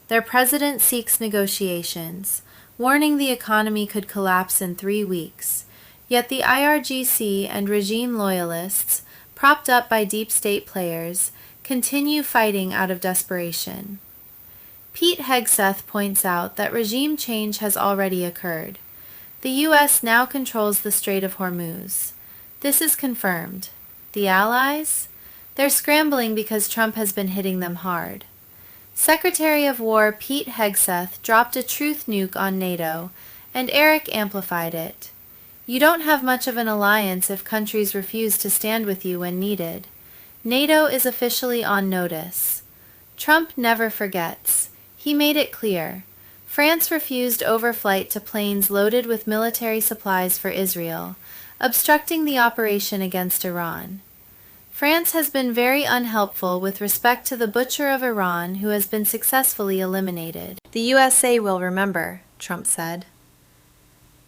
Their president seeks negotiations, warning the economy could collapse in 3 weeks. Yet the IRGC and regime loyalists, propped up by deep state players, continue fighting out of desperation. Pete Hegseth points out that regime change has already occurred. The U.S. now controls the Strait of Hormuz. This is confirmed. The Allies? They're scrambling because Trump has been hitting them hard. Secretary of War Pete Hegseth dropped a truth nuke on NATO, and Eric amplified it. You don't have much of an alliance if countries refuse to stand with you when needed. NATO is officially on notice. Trump never forgets. He made it clear. France refused overflight to planes loaded with military supplies for Israel, obstructing the operation against Iran. France has been very unhelpful with respect to the butcher of Iran who has been successfully eliminated. The USA will remember, Trump said.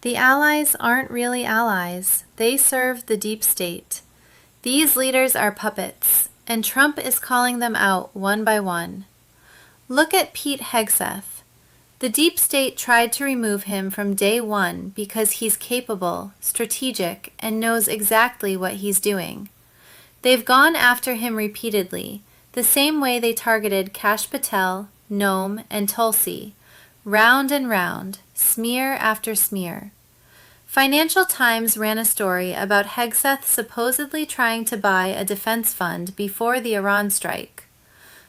The Allies aren't really allies. They serve the deep state. These leaders are puppets, and Trump is calling them out one by one. Look at Pete Hegseth. The deep state tried to remove him from day one because he's capable, strategic, and knows exactly what he's doing. They've gone after him repeatedly, the same way they targeted Kash Patel, Noam, and Tulsi, round and round, smear after smear. Financial Times ran a story about Hegseth supposedly trying to buy a defense fund before the Iran strike.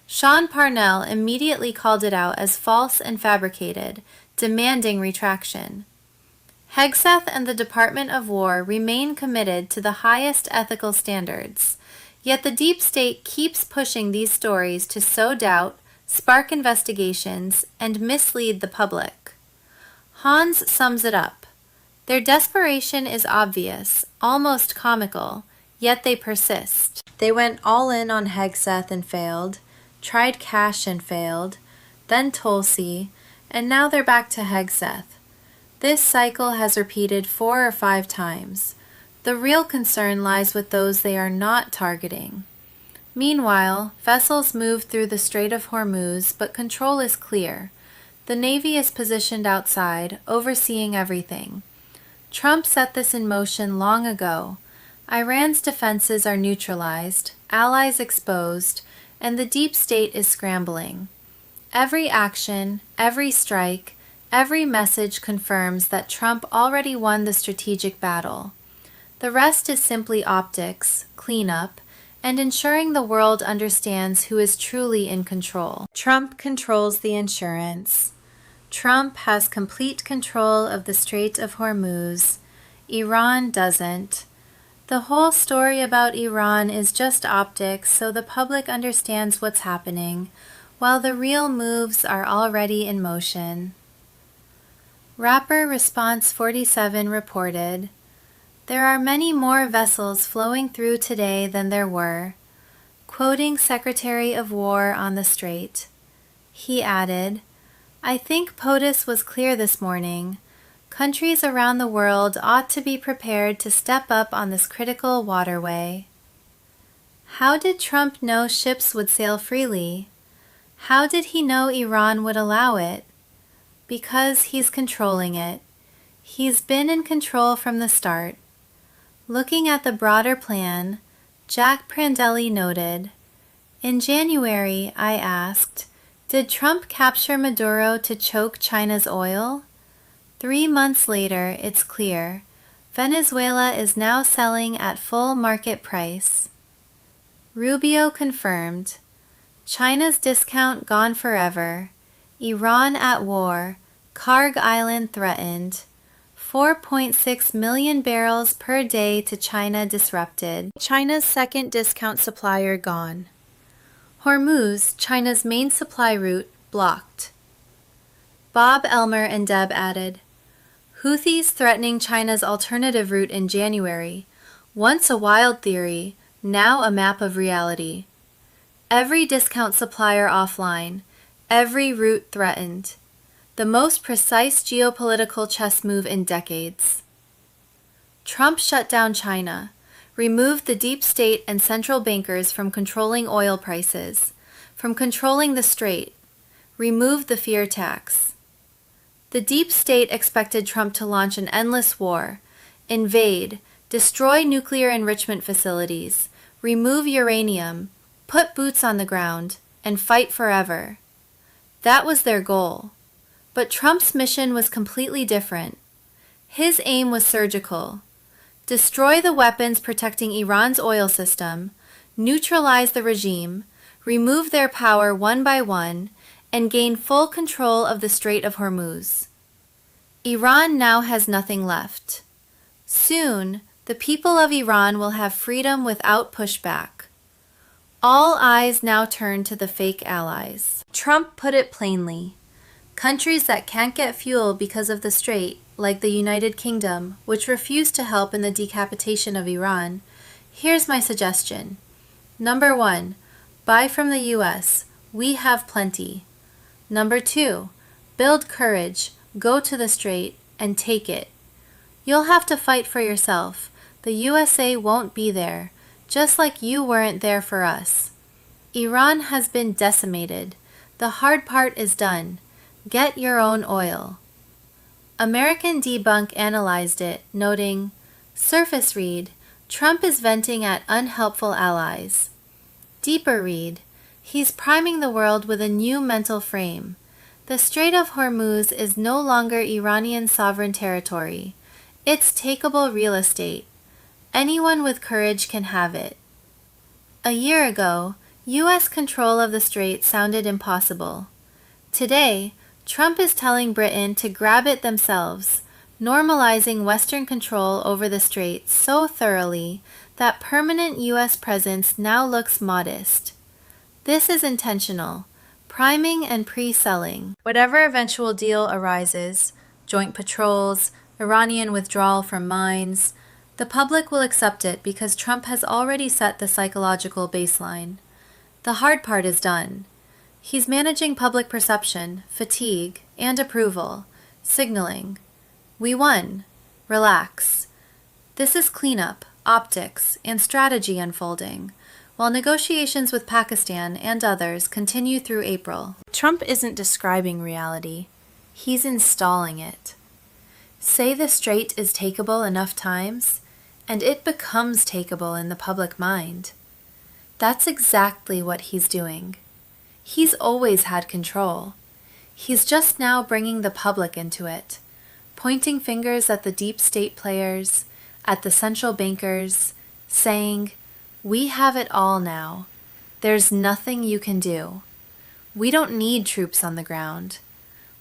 Sean Parnell immediately called it out as false and fabricated, demanding retraction. Hegseth and the Department of War remain committed to the highest ethical standards, yet the deep state keeps pushing these stories to sow doubt, spark investigations, and mislead the public. Hans sums it up. Their desperation is obvious, almost comical, yet they persist. They went all in on Hegseth and failed, tried Kash and failed, then Tulsi, and now they're back to Hegseth. This cycle has repeated 4 or 5 times. The real concern lies with those they are not targeting. Meanwhile, vessels move through the Strait of Hormuz, but control is clear. The Navy is positioned outside, overseeing everything. Trump set this in motion long ago. Iran's defenses are neutralized, allies exposed, and the deep state is scrambling. Every action, every strike, every message confirms that Trump already won the strategic battle. The rest is simply optics, cleanup, and ensuring the world understands who is truly in control. Trump controls the insurance. Trump has complete control of the Strait of Hormuz. Iran doesn't. The whole story about Iran is just optics, so the public understands what's happening, while the real moves are already in motion. Rapper Response 47 reported, "There are many more vessels flowing through today than there were," quoting Secretary of War on the Strait. He added, "I think POTUS was clear this morning. Countries around the world ought to be prepared to step up on this critical waterway." How did Trump know ships would sail freely? How did he know Iran would allow it? Because he's controlling it. He's been in control from the start. Looking at the broader plan, Jack Prandelli noted, "In January, I asked, did Trump capture Maduro to choke China's oil? 3 months later, it's clear. Venezuela is now selling at full market price." Rubio confirmed, "China's discount gone forever. Iran at war. Karg Island threatened. 4.6 million barrels per day to China disrupted. China's second discount supplier gone. Hormuz, China's main supply route, blocked." Bob Elmer and Deb added, "Houthis threatening China's alternative route in January. Once a wild theory, now a map of reality. Every discount supplier offline, every route threatened. The most precise geopolitical chess move in decades. Trump shut down China, removed the deep state and central bankers from controlling oil prices, from controlling the Strait, removed the fear tax. The deep state expected Trump to launch an endless war, invade, destroy nuclear enrichment facilities, remove uranium, put boots on the ground, and fight forever. That was their goal. But Trump's mission was completely different. His aim was surgical. Destroy the weapons protecting Iran's oil system, neutralize the regime, remove their power one by one, and gain full control of the Strait of Hormuz. Iran now has nothing left. Soon, the people of Iran will have freedom without pushback. All eyes now turn to the fake allies. Trump put it plainly. Countries that can't get fuel because of the Strait, like the United Kingdom, which refused to help in the decapitation of Iran, here's my suggestion. Number 1, buy from the US. We have plenty. Number 2, build courage, go to the Strait, and take it. You'll have to fight for yourself. The USA won't be there, just like you weren't there for us. Iran has been decimated. The hard part is done. Get your own oil. American Debunk analyzed it, noting, surface read, Trump is venting at unhelpful allies. Deeper read, he's priming the world with a new mental frame. The Strait of Hormuz is no longer Iranian sovereign territory. It's takeable real estate. Anyone with courage can have it. A year ago, U.S. control of the Strait sounded impossible. Today, Trump is telling Britain to grab it themselves, normalizing Western control over the Strait so thoroughly that permanent U.S. presence now looks modest. This is intentional, priming and pre-selling. Whatever eventual deal arises, joint patrols, Iranian withdrawal from mines, the public will accept it because Trump has already set the psychological baseline. The hard part is done. He's managing public perception, fatigue, and approval, signaling, we won, relax. This is cleanup, optics, and strategy unfolding, while negotiations with Pakistan and others continue through April. Trump isn't describing reality, he's installing it. Say the Strait is takeable enough times, and it becomes takeable in the public mind. That's exactly what he's doing. He's always had control. He's just now bringing the public into it, pointing fingers at the deep state players, at the central bankers, saying, we have it all now. There's nothing you can do. We don't need troops on the ground.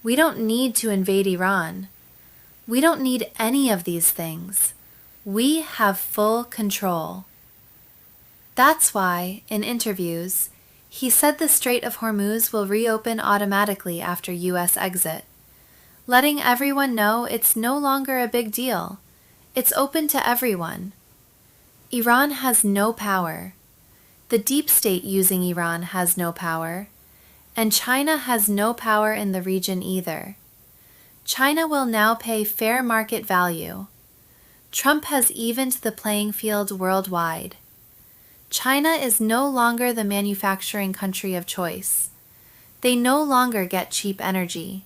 We don't need to invade Iran. We don't need any of these things. We have full control. That's why, in interviews, he said the Strait of Hormuz will reopen automatically after U.S. exit, letting everyone know it's no longer a big deal. It's open to everyone. Iran has no power. The deep state using Iran has no power. And China has no power in the region either. China will now pay fair market value. Trump has evened the playing field worldwide. China is no longer the manufacturing country of choice. They no longer get cheap energy.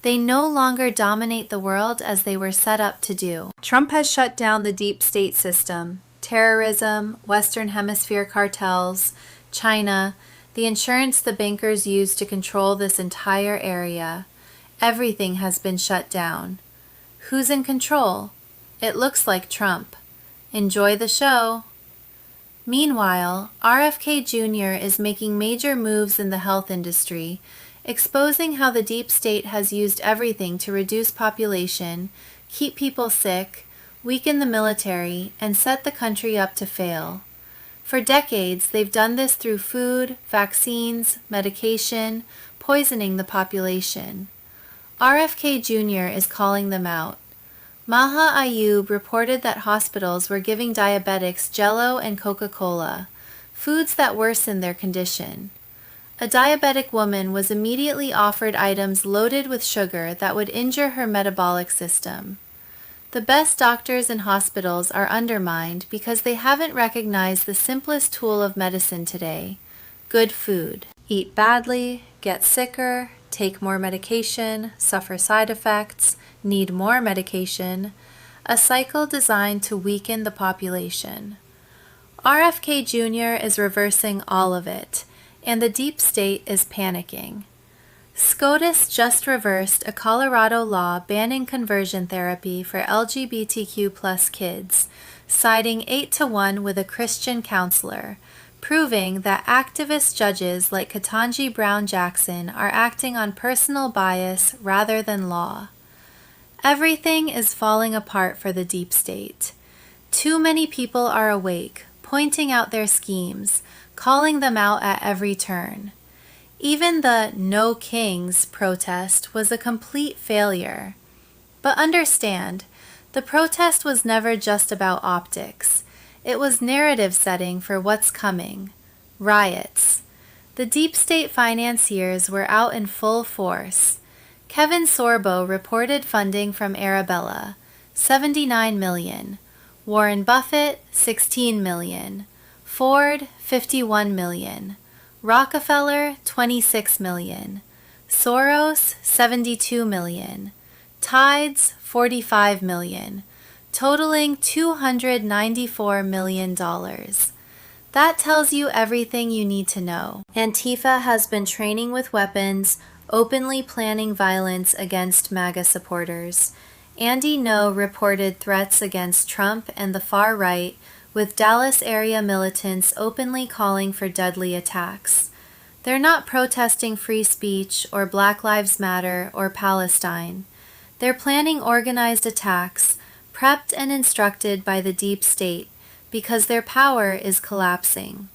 They no longer dominate the world as they were set up to do. Trump has shut down the deep state system, terrorism, Western Hemisphere cartels, China, the insurance the bankers use to control this entire area. Everything has been shut down. Who's in control? It looks like Trump. Enjoy the show. Meanwhile, RFK Jr. is making major moves in the health industry, exposing how the deep state has used everything to reduce population, keep people sick, weaken the military, and set the country up to fail. For decades, they've done this through food, vaccines, medication, poisoning the population. RFK Jr. is calling them out. Maha Ayub reported that hospitals were giving diabetics Jell-O and Coca-Cola, foods that worsen their condition. A diabetic woman was immediately offered items loaded with sugar that would injure her metabolic system. The best doctors and hospitals are undermined because they haven't recognized the simplest tool of medicine today: good food. Eat badly, get sicker, take more medication, suffer side effects, need more medication, a cycle designed to weaken the population. RFK Jr. is reversing all of it, and the deep state is panicking. SCOTUS just reversed a Colorado law banning conversion therapy for LGBTQ+ kids, siding 8-1 with a Christian counselor, proving that activist judges like Ketanji Brown Jackson are acting on personal bias rather than law. Everything is falling apart for the deep state. Too many people are awake, pointing out their schemes, calling them out at every turn. Even the No Kings protest was a complete failure. But understand, the protest was never just about optics. It was narrative setting for what's coming: riots. The deep state financiers were out in full force. Kevin Sorbo reported funding from Arabella, $79 million. Warren Buffett, $16 million. Ford, $51 million. Rockefeller, $26 million. Soros, $72 million. Tides, $45 million, totaling $294 million. That tells you everything you need to know. Antifa has been training with weapons, openly planning violence against MAGA supporters. Andy Ngo reported threats against Trump and the far right, with Dallas area militants openly calling for deadly attacks. They're not protesting free speech or Black Lives Matter or Palestine. They're planning organized attacks, prepped and instructed by the deep state, because their power is collapsing.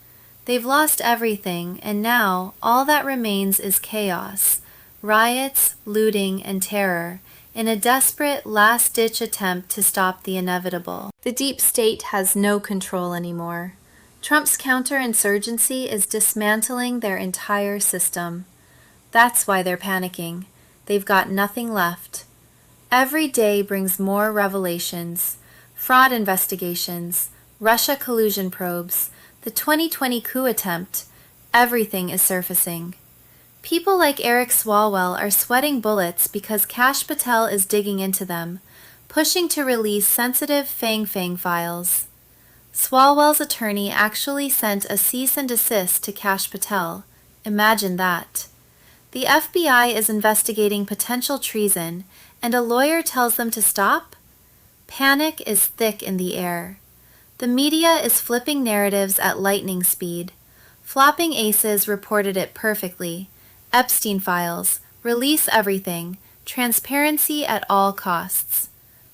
They've lost everything, and now all that remains is chaos, riots, looting, and terror, in a desperate last-ditch attempt to stop the inevitable. The deep state has no control anymore. Trump's counterinsurgency is dismantling their entire system. That's why they're panicking. They've got nothing left. Every day brings more revelations: fraud investigations, Russia collusion probes, the 2020 coup attempt. Everything is surfacing. People like Eric Swalwell are sweating bullets because Kash Patel is digging into them, pushing to release sensitive Fang files. Swalwell's attorney actually sent a cease and desist to Kash Patel. Imagine that. The FBI is investigating potential treason, and a lawyer tells them to stop? Panic is thick in the air. The media is flipping narratives at lightning speed. Flopping Aces reported it perfectly. Epstein files, release everything, transparency at all costs.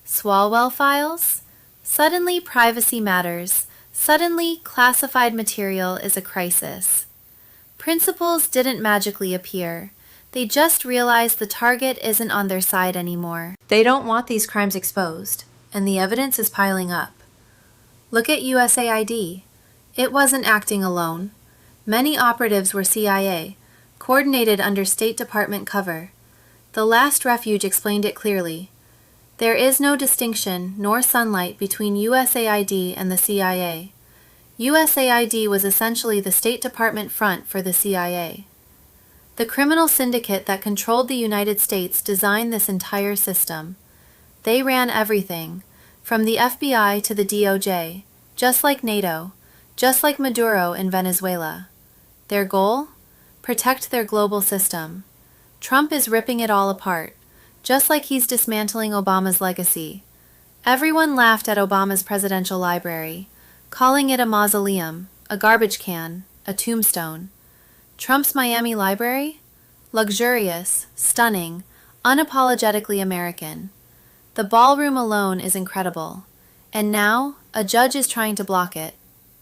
Swalwell files? Suddenly privacy matters. Suddenly classified material is a crisis. Principals didn't magically appear. They just realized the target isn't on their side anymore. They don't want these crimes exposed, and the evidence is piling up. Look at USAID. It wasn't acting alone. Many operatives were CIA, coordinated under State Department cover. The Last Refuge explained it clearly. There is no distinction nor sunlight between USAID and the CIA. USAID was essentially the State Department front for the CIA. The criminal syndicate that controlled the United States designed this entire system. They ran everything, from the FBI to the DOJ, just like NATO, just like Maduro in Venezuela. Their goal? Protect their global system. Trump is ripping it all apart, just like he's dismantling Obama's legacy. Everyone laughed at Obama's presidential library, calling it a mausoleum, a garbage can, a tombstone. Trump's Miami library? Luxurious, stunning, unapologetically American. The ballroom alone is incredible. And now, a judge is trying to block it.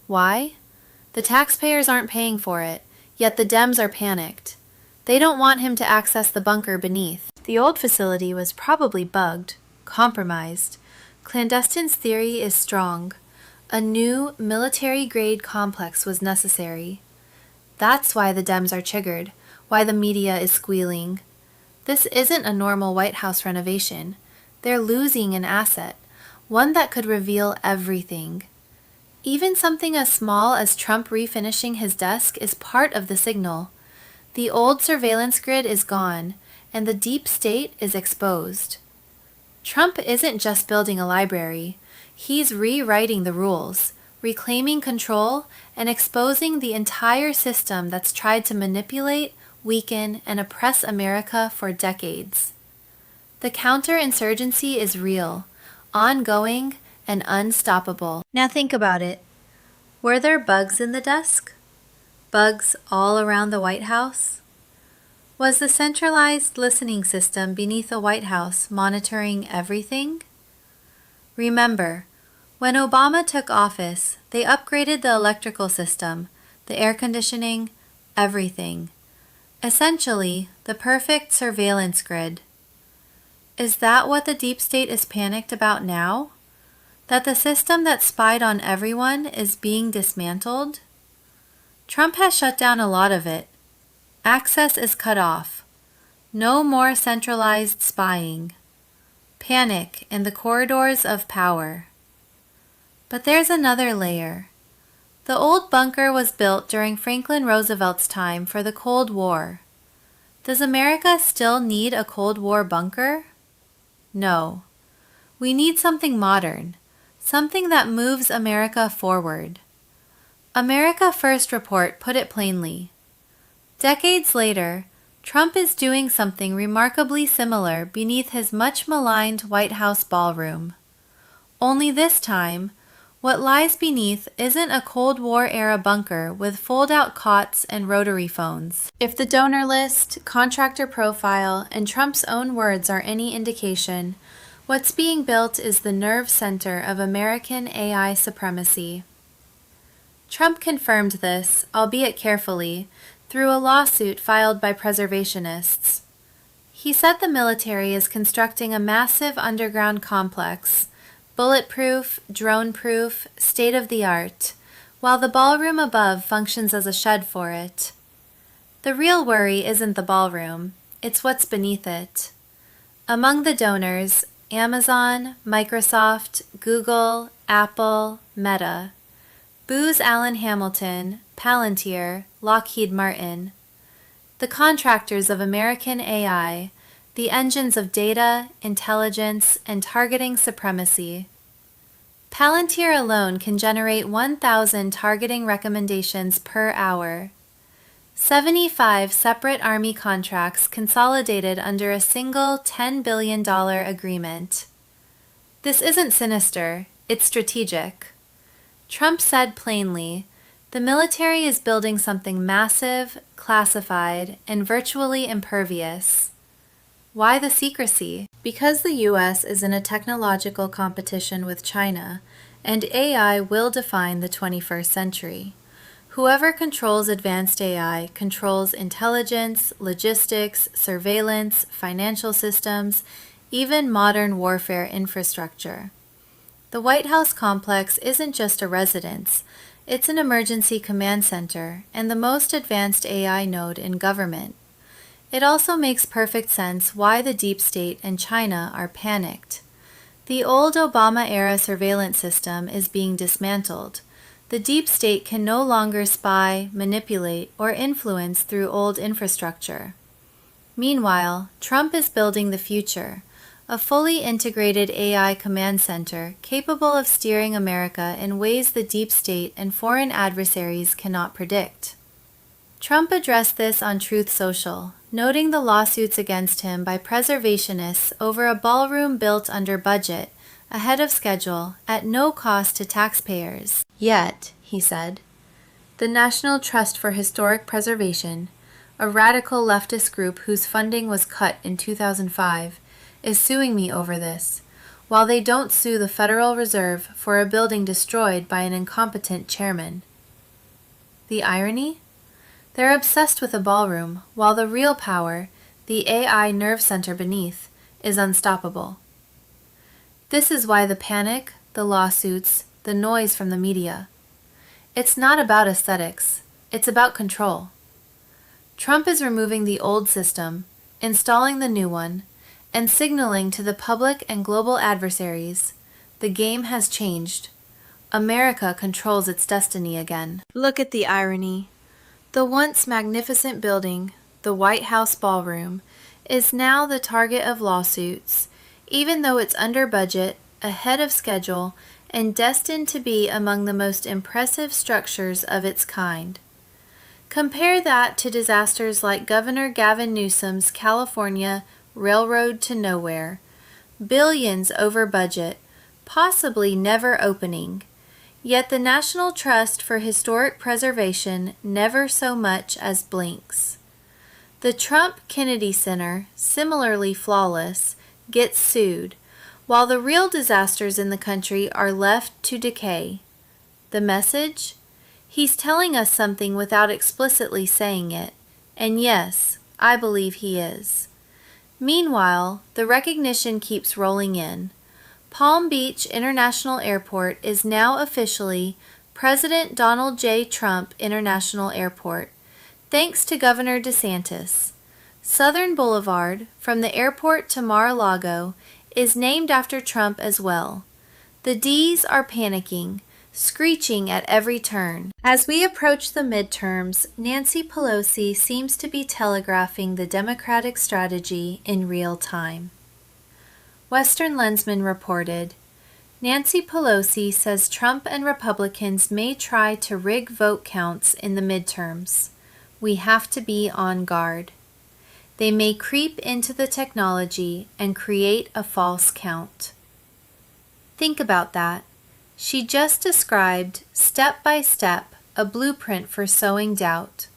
Why? The taxpayers aren't paying for it, yet the Dems are panicked. They don't want him to access the bunker beneath. The old facility was probably bugged, compromised. Clandestine's theory is strong. A new military-grade complex was necessary. That's why the Dems are triggered, why the media is squealing. This isn't a normal White House renovation. They're losing an asset, one that could reveal everything. Even something as small as Trump refinishing his desk is part of the signal. The old surveillance grid is gone, and the deep state is exposed. Trump isn't just building a library. He's rewriting the rules, reclaiming control, and exposing the entire system that's tried to manipulate, weaken, and oppress America for decades. The counterinsurgency is real, ongoing, and unstoppable. Now think about it. Were there bugs in the desk? Bugs all around the White House? Was the centralized listening system beneath the White House monitoring everything? Remember, when Obama took office, they upgraded the electrical system, the air conditioning, everything. Essentially, the perfect surveillance grid. Is that what the deep state is panicked about now? That the system that spied on everyone is being dismantled? Trump has shut down a lot of it. Access is cut off. No more centralized spying. Panic in the corridors of power. But there's another layer. The old bunker was built during Franklin Roosevelt's time for the Cold War. Does America still need a Cold War bunker? No. We need something modern, something that moves America forward. America First report put it plainly. Decades later, Trump is doing something remarkably similar beneath his much-maligned White House ballroom. Only this time, what lies beneath isn't a Cold War-era bunker with fold-out cots and rotary phones. If the donor list, contractor profile, and Trump's own words are any indication, what's being built is the nerve center of American AI supremacy. Trump confirmed this, albeit carefully, through a lawsuit filed by preservationists. He said the military is constructing a massive underground complex, bulletproof, drone-proof, state-of-the-art, while the ballroom above functions as a shed for it. The real worry isn't the ballroom, it's what's beneath it. Among the donors, Amazon, Microsoft, Google, Apple, Meta. Booz Allen Hamilton, Palantir, Lockheed Martin. The contractors of American AI, the engines of data, intelligence, and targeting supremacy. Palantir alone can generate 1,000 targeting recommendations per hour. 75 separate Army contracts consolidated under a single $10 billion agreement. This isn't sinister, it's strategic. Trump said plainly, the military is building something massive, classified, and virtually impervious. Why the secrecy? Because the U.S. is in a technological competition with China, and AI will define the 21st century. Whoever controls advanced AI controls intelligence, logistics, surveillance, financial systems, even modern warfare infrastructure. The White House complex isn't just a residence, it's an emergency command center and the most advanced AI node in government. It also makes perfect sense why the deep state and China are panicked. The old Obama-era surveillance system is being dismantled. The deep state can no longer spy, manipulate, or influence through old infrastructure. Meanwhile, Trump is building the future. A fully integrated AI command center capable of steering America in ways the deep state and foreign adversaries cannot predict. Trump addressed this on Truth Social, noting the lawsuits against him by preservationists over a ballroom built under budget, ahead of schedule, at no cost to taxpayers. Yet, he said, the National Trust for Historic Preservation, a radical leftist group whose funding was cut in 2005, is suing me over this, while they don't sue the Federal Reserve for a building destroyed by an incompetent chairman. The irony? They're obsessed with a ballroom, while the real power, the AI nerve center beneath, is unstoppable. This is why the panic, the lawsuits, the noise from the media. It's not about aesthetics, it's about control. Trump is removing the old system, installing the new one, and signaling to the public and global adversaries, the game has changed. America controls its destiny again. Look at the irony. The once magnificent building, the White House ballroom, is now the target of lawsuits, even though it's under budget, ahead of schedule, and destined to be among the most impressive structures of its kind. Compare that to disasters like Governor Gavin Newsom's California Railroad to Nowhere, billions over budget, possibly never opening. Yet the National Trust for Historic Preservation never so much as blinks. The Trump Kennedy Center, similarly flawless, gets sued, while the real disasters in the country are left to decay. The message? He's telling us something without explicitly saying it, and yes, I believe he is. Meanwhile, the recognition keeps rolling in. Palm Beach International Airport is now officially President Donald J. Trump International Airport, thanks to Governor DeSantis. Southern Boulevard, from the airport to Mar-a-Lago, is named after Trump as well. The D's are panicking, screeching at every turn. As we approach the midterms, Nancy Pelosi seems to be telegraphing the Democratic strategy in real time. Western Lensman reported, Nancy Pelosi says Trump and Republicans may try to rig vote counts in the midterms. We have to be on guard. They may creep into the technology and create a false count. Think about that. She just described, step by step, a blueprint for sowing doubt,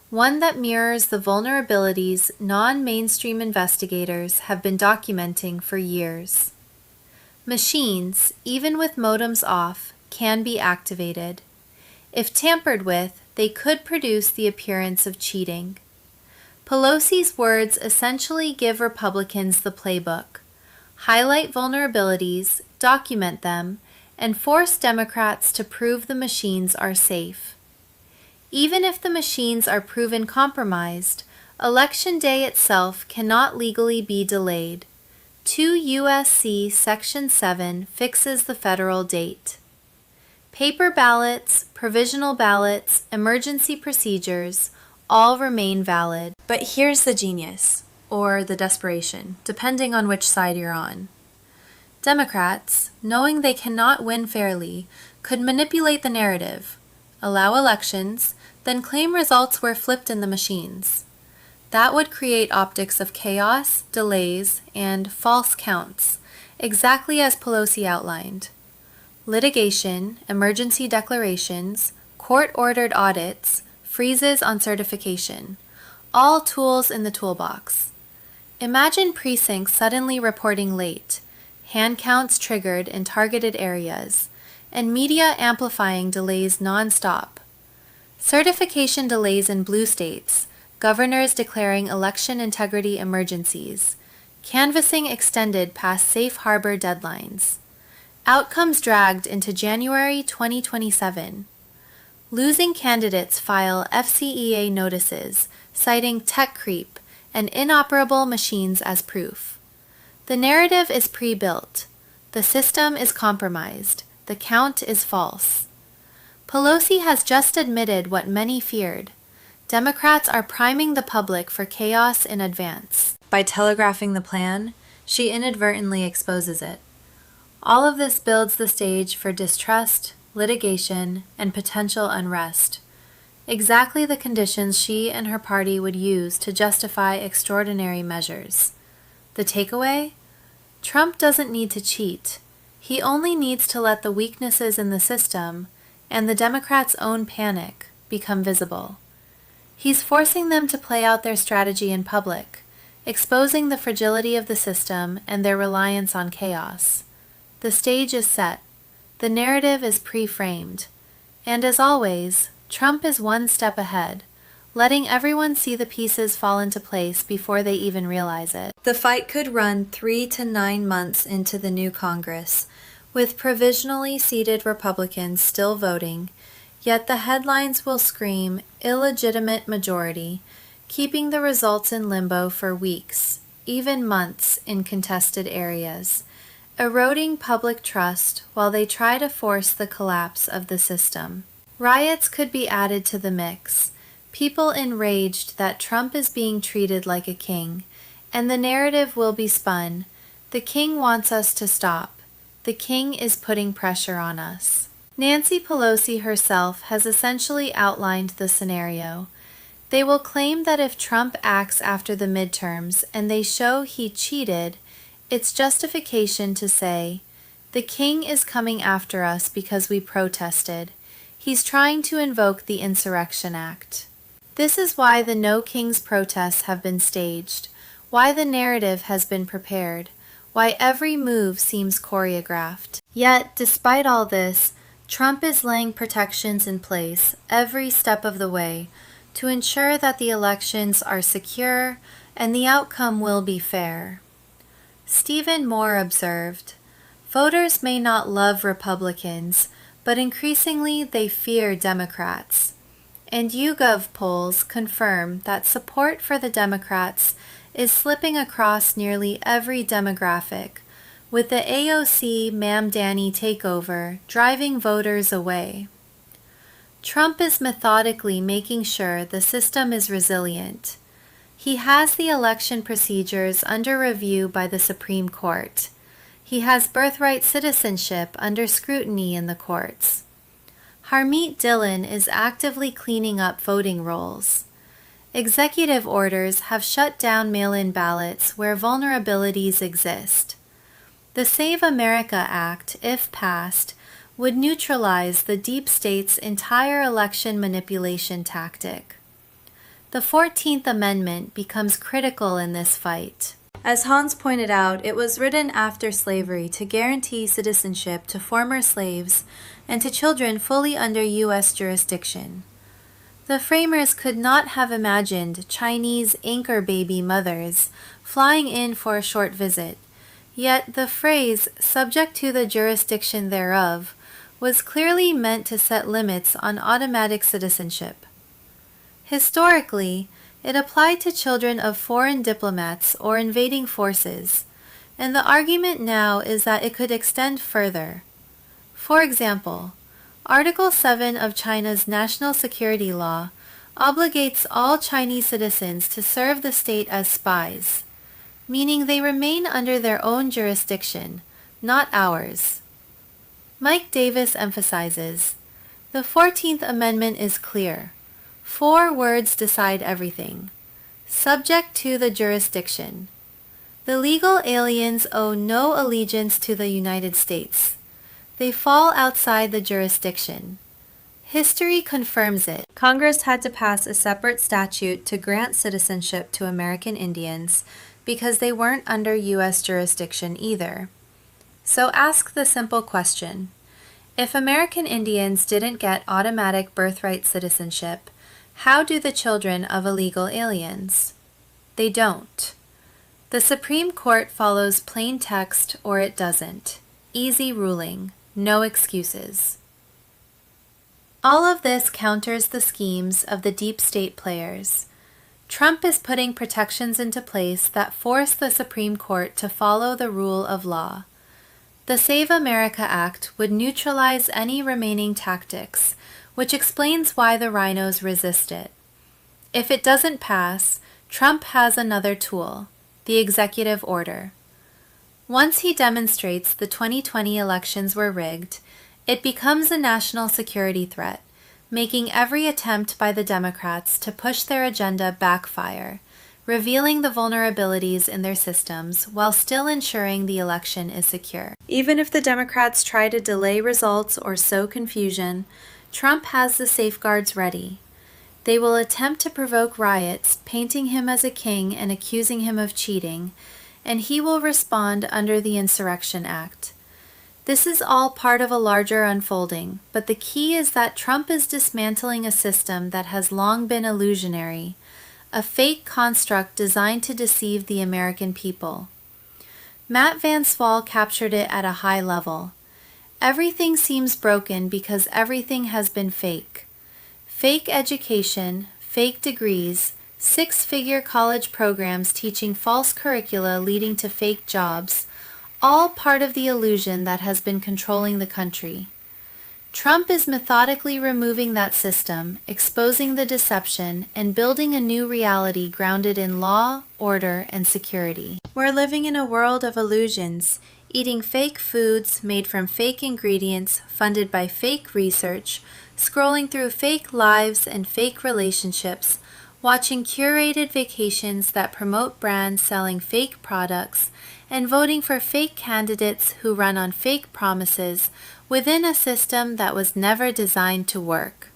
one that mirrors the vulnerabilities non-mainstream investigators have been documenting for years. Machines, even with modems off, can be activated. If tampered with, they could produce the appearance of cheating. Pelosi's words essentially give Republicans the playbook: highlight vulnerabilities, document them, and force Democrats to prove the machines are safe. Even if the machines are proven compromised, Election Day itself cannot legally be delayed. 2 U.S.C. Section 7 fixes the federal date. Paper ballots, provisional ballots, emergency procedures all remain valid. But here's the genius, or the desperation, depending on which side you're on. Democrats, knowing they cannot win fairly, could manipulate the narrative, allow elections, then claim results were flipped in the machines. That would create optics of chaos, delays, and false counts, exactly as Pelosi outlined. Litigation, emergency declarations, court-ordered audits, freezes on certification, all tools in the toolbox. Imagine precincts suddenly reporting late, hand counts triggered in targeted areas, and media amplifying delays non-stop. Certification delays in blue states, governors declaring election integrity emergencies, canvassing extended past safe harbor deadlines. Outcomes dragged into January 2027. Losing candidates file FCEA notices, citing tech creep and inoperable machines as proof. The narrative is pre-built. The system is compromised. The count is false. Pelosi has just admitted what many feared. Democrats are priming the public for chaos in advance. By telegraphing the plan, she inadvertently exposes it. All of this builds the stage for distrust, litigation, and potential unrest. Exactly the conditions she and her party would use to justify extraordinary measures. The takeaway? Trump doesn't need to cheat. He only needs to let the weaknesses in the system, and the Democrats' own panic, become visible. He's forcing them to play out their strategy in public, exposing the fragility of the system and their reliance on chaos. The stage is set. The narrative is pre-framed. And as always, Trump is one step ahead, letting everyone see the pieces fall into place before they even realize it. The fight could run 3 to 9 months into the new Congress, with provisionally seated Republicans still voting, yet the headlines will scream illegitimate majority, keeping the results in limbo for weeks, even months in contested areas, eroding public trust while they try to force the collapse of the system. Riots could be added to the mix, people enraged that Trump is being treated like a king, and the narrative will be spun. The king wants us to stop. The king is putting pressure on us. Nancy Pelosi herself has essentially outlined the scenario. They will claim that if Trump acts after the midterms and they show he cheated, it's justification to say, the king is coming after us because we protested. He's trying to invoke the Insurrection Act. This is why the No Kings protests have been staged, why the narrative has been prepared, why every move seems choreographed. Yet, despite all this, Trump is laying protections in place every step of the way to ensure that the elections are secure and the outcome will be fair. Stephen Moore observed, "Voters may not love Republicans, but increasingly they fear Democrats." And YouGov polls confirm that support for the Democrats is slipping across nearly every demographic, with the AOC Ma'am Danny takeover driving voters away. Trump is methodically making sure the system is resilient. He has the election procedures under review by the Supreme Court. He has birthright citizenship under scrutiny in the courts. Harmeet Dillon is actively cleaning up voting rolls. Executive orders have shut down mail-in ballots where vulnerabilities exist. The Save America Act, if passed, would neutralize the deep state's entire election manipulation tactic. The 14th Amendment becomes critical in this fight. As Hans pointed out, it was written after slavery to guarantee citizenship to former slaves and to children fully under U.S. jurisdiction. The framers could not have imagined Chinese anchor baby mothers flying in for a short visit, yet the phrase, "subject to the jurisdiction thereof," was clearly meant to set limits on automatic citizenship. Historically, it applied to children of foreign diplomats or invading forces, and the argument now is that it could extend further. For example, Article 7 of China's National Security Law obligates all Chinese citizens to serve the state as spies, meaning they remain under their own jurisdiction, not ours. Mike Davis emphasizes, "The 14th Amendment is clear. 4 words decide everything. Subject to the jurisdiction. The legal aliens owe no allegiance to the United States. They fall outside the jurisdiction. History confirms it." Congress had to pass a separate statute to grant citizenship to American Indians because they weren't under U.S. jurisdiction either. So ask the simple question. If American Indians didn't get automatic birthright citizenship, how do the children of illegal aliens? They don't. The Supreme Court follows plain text or it doesn't. Easy ruling. No excuses. All of this counters the schemes of the deep state players. Trump is putting protections into place that force the Supreme Court to follow the rule of law. The Save America Act would neutralize any remaining tactics, which explains why the rhinos resist it. If it doesn't pass, Trump has another tool, the executive order. Once he demonstrates the 2020 elections were rigged, it becomes a national security threat, making every attempt by the Democrats to push their agenda backfire, revealing the vulnerabilities in their systems while still ensuring the election is secure. Even if the Democrats try to delay results or sow confusion, Trump has the safeguards ready. They will attempt to provoke riots, painting him as a king and accusing him of cheating, and he will respond under the Insurrection Act. This is all part of a larger unfolding, but the key is that Trump is dismantling a system that has long been illusionary, a fake construct designed to deceive the American people. Matt Van Swal captured it at a high level. Everything seems broken because everything has been fake. Fake education, fake degrees, six-figure college programs teaching false curricula leading to fake jobs, all part of the illusion that has been controlling the country. Trump is methodically removing that system, exposing the deception, and building a new reality grounded in law, order, and security. We're living in a world of illusions, eating fake foods made from fake ingredients funded by fake research, scrolling through fake lives and fake relationships, watching curated vacations that promote brands selling fake products, and voting for fake candidates who run on fake promises within a system that was never designed to work.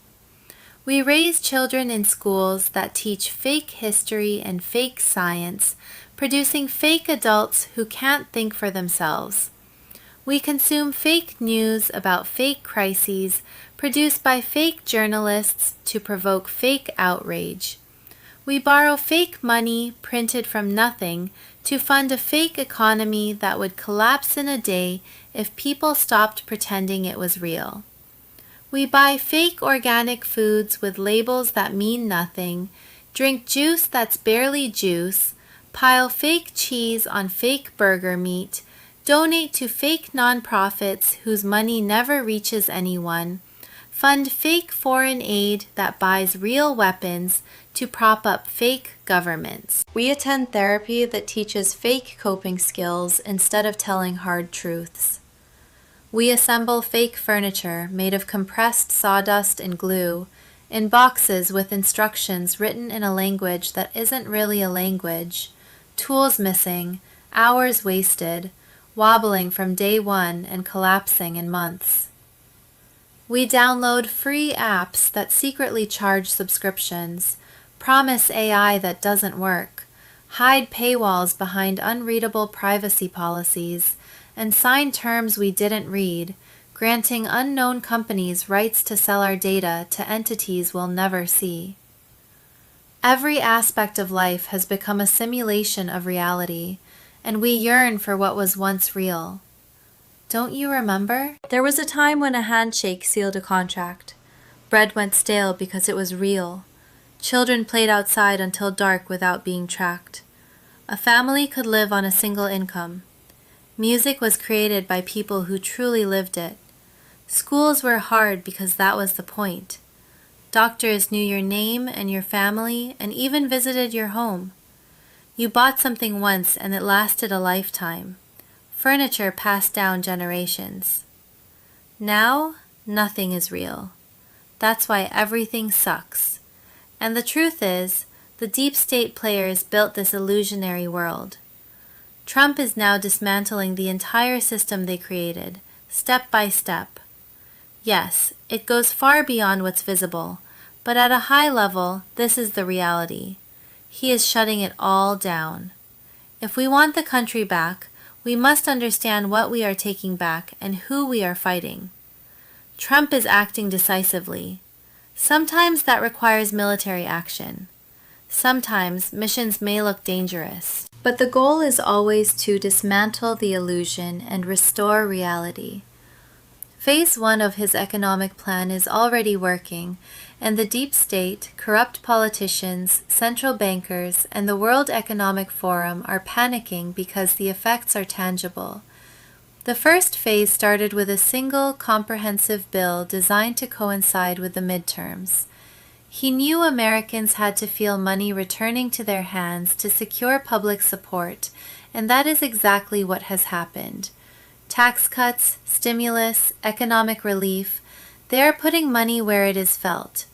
We raise children in schools that teach fake history and fake science, producing fake adults who can't think for themselves. We consume fake news about fake crises produced by fake journalists to provoke fake outrage. We borrow fake money printed from nothing to fund a fake economy that would collapse in a day if people stopped pretending it was real. We buy fake organic foods with labels that mean nothing, drink juice that's barely juice, pile fake cheese on fake burger meat, donate to fake nonprofits whose money never reaches anyone, fund fake foreign aid that buys real weapons to prop up fake governments. We attend therapy that teaches fake coping skills instead of telling hard truths. We assemble fake furniture made of compressed sawdust and glue in boxes with instructions written in a language that isn't really a language, tools missing, hours wasted, wobbling from day one and collapsing in months. We download free apps that secretly charge subscriptions, promise AI that doesn't work, hide paywalls behind unreadable privacy policies, and sign terms we didn't read, granting unknown companies rights to sell our data to entities we'll never see. Every aspect of life has become a simulation of reality, and we yearn for what was once real. Don't you remember? There was a time when a handshake sealed a contract. Bread went stale because it was real. Children played outside until dark without being tracked. A family could live on a single income. Music was created by people who truly lived it. Schools were hard because that was the point. Doctors knew your name and your family and even visited your home. You bought something once and it lasted a lifetime. Furniture passed down generations. Now, nothing is real. That's why everything sucks. And the truth is, the deep state players built this illusionary world. Trump is now dismantling the entire system they created, step by step. Yes, it goes far beyond what's visible, but at a high level, this is the reality. He is shutting it all down. If we want the country back, we must understand what we are taking back and who we are fighting. Trump is acting decisively. Sometimes that requires military action. Sometimes missions may look dangerous. But the goal is always to dismantle the illusion and restore reality. Phase 1 of his economic plan is already working, and the deep state, corrupt politicians, central bankers, and the World Economic Forum are panicking because the effects are tangible. The first phase started with a single comprehensive bill designed to coincide with the midterms. He knew Americans had to feel money returning to their hands to secure public support, and that is exactly what has happened. Tax cuts, stimulus, economic relief, they are putting money where it is felt.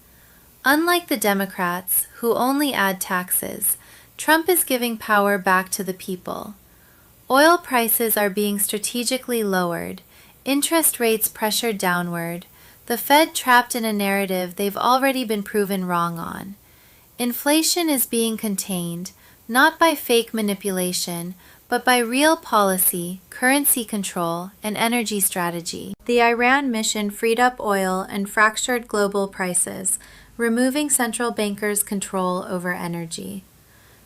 Unlike the Democrats, who only add taxes, Trump is giving power back to the people. Oil prices are being strategically lowered, interest rates pressured downward, the Fed trapped in a narrative they've already been proven wrong on. Inflation is being contained, not by fake manipulation, but by real policy, currency control, and energy strategy. The Iran mission freed up oil and fractured global prices, removing central bankers' control over energy.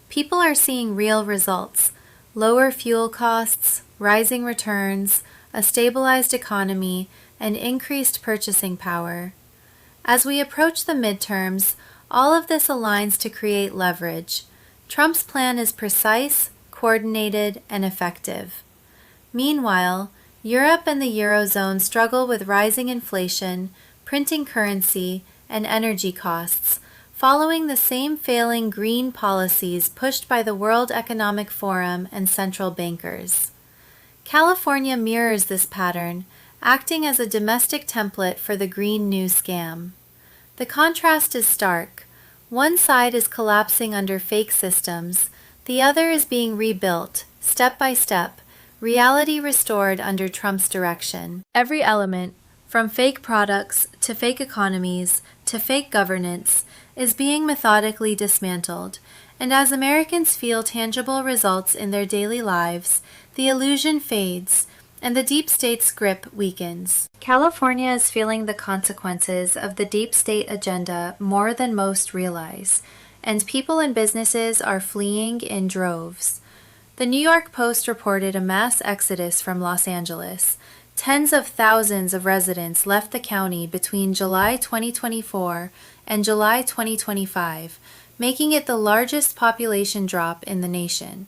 People are seeing real results: lower fuel costs, rising returns, a stabilized economy, and increased purchasing power. As we approach the midterms, all of this aligns to create leverage. Trump's plan is precise, coordinated, and effective. Meanwhile, Europe and the Eurozone struggle with rising inflation, printing currency, and energy costs, following the same failing green policies pushed by the World Economic Forum and central bankers. California mirrors this pattern, acting as a domestic template for the Green New Scam. The contrast is stark. One side is collapsing under fake systems, the other is being rebuilt, step by step, reality restored under Trump's direction. Every element, from fake products to fake economies to fake governance, is being methodically dismantled, and as Americans feel tangible results in their daily lives, the illusion fades and the deep state's grip weakens. California is feeling the consequences of the deep state agenda more than most realize, and people and businesses are fleeing in droves. The New York Post reported a mass exodus from Los Angeles. Tens of thousands of residents left the county between July 2024 and July 2025, making it the largest population drop in the nation.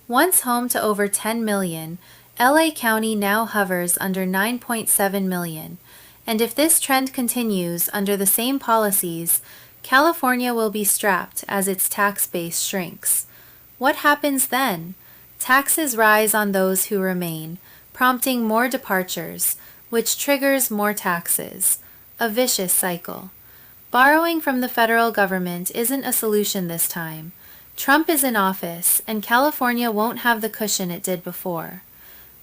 Once home to over 10 million, LA County now hovers under 9.7 million, and if this trend continues under the same policies, California will be strapped as its tax base shrinks. What happens then? Taxes rise on those who remain, prompting more departures, which triggers more taxes. A vicious cycle. Borrowing from the federal government isn't a solution this time. Trump is in office, and California won't have the cushion it did before.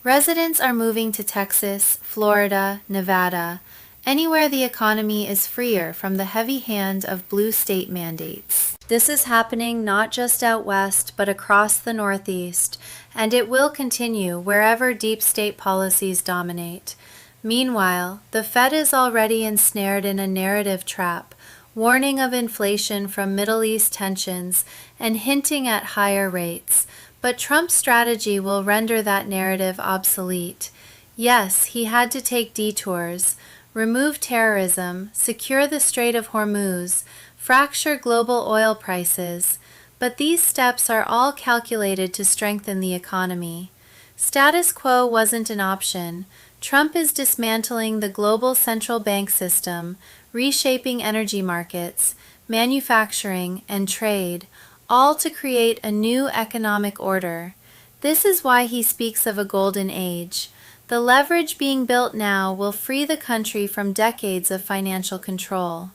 Residents are moving to Texas, Florida, Nevada, anywhere the economy is freer from the heavy hand of blue state mandates. This is happening not just out west, but across the Northeast, and it will continue wherever deep state policies dominate. Meanwhile, the Fed is already ensnared in a narrative trap, warning of inflation from Middle East tensions and hinting at higher rates. But Trump's strategy will render that narrative obsolete. Yes, he had to take detours, remove terrorism, secure the Strait of Hormuz, fracture global oil prices, but these steps are all calculated to strengthen the economy. Status quo wasn't an option. Trump is dismantling the global central bank system, reshaping energy markets, manufacturing, and trade, all to create a new economic order. This is why he speaks of a golden age. The leverage being built now will free the country from decades of financial control.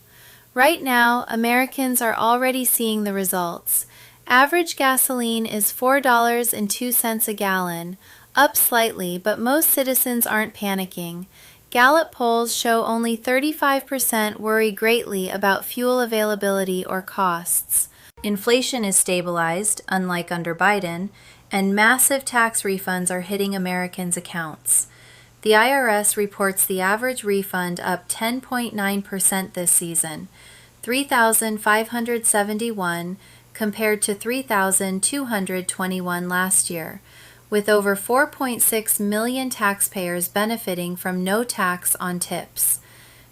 Right now, Americans are already seeing the results. Average gasoline is $4.02 a gallon, up slightly, but most citizens aren't panicking. Gallup polls show only 35% worry greatly about fuel availability or costs. Inflation is stabilized, unlike under Biden, and massive tax refunds are hitting Americans' accounts. The IRS reports the average refund up 10.9% this season, $3,571 compared to $3,221 last year, with over 4.6 million taxpayers benefiting from no tax on tips.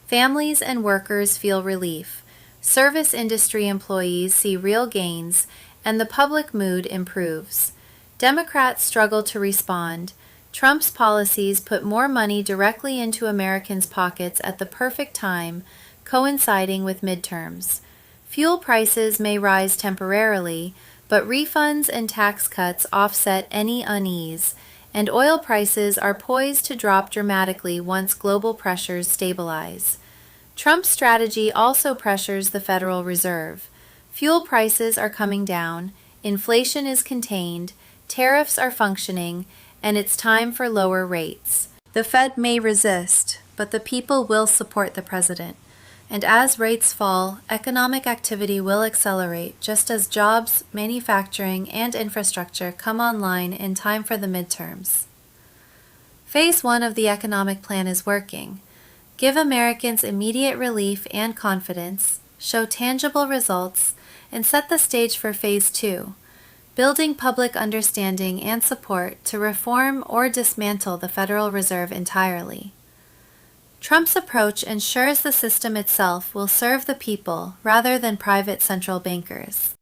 Families and workers feel relief. Service industry employees see real gains, and the public mood improves. Democrats struggle to respond. Trump's policies put more money directly into Americans' pockets at the perfect time, coinciding with midterms. Fuel prices may rise temporarily, but refunds and tax cuts offset any unease, and oil prices are poised to drop dramatically once global pressures stabilize. Trump's strategy also pressures the Federal Reserve. Fuel prices are coming down, inflation is contained, tariffs are functioning, and it's time for lower rates. The Fed may resist, but the people will support the president. And as rates fall, economic activity will accelerate just as jobs, manufacturing, and infrastructure come online in time for the midterms. Phase 1 of the economic plan is working. Give Americans immediate relief and confidence, show tangible results, and set the stage for Phase 2. building public understanding and support to reform or dismantle the Federal Reserve entirely. Trump's approach ensures the system itself will serve the people rather than private central bankers.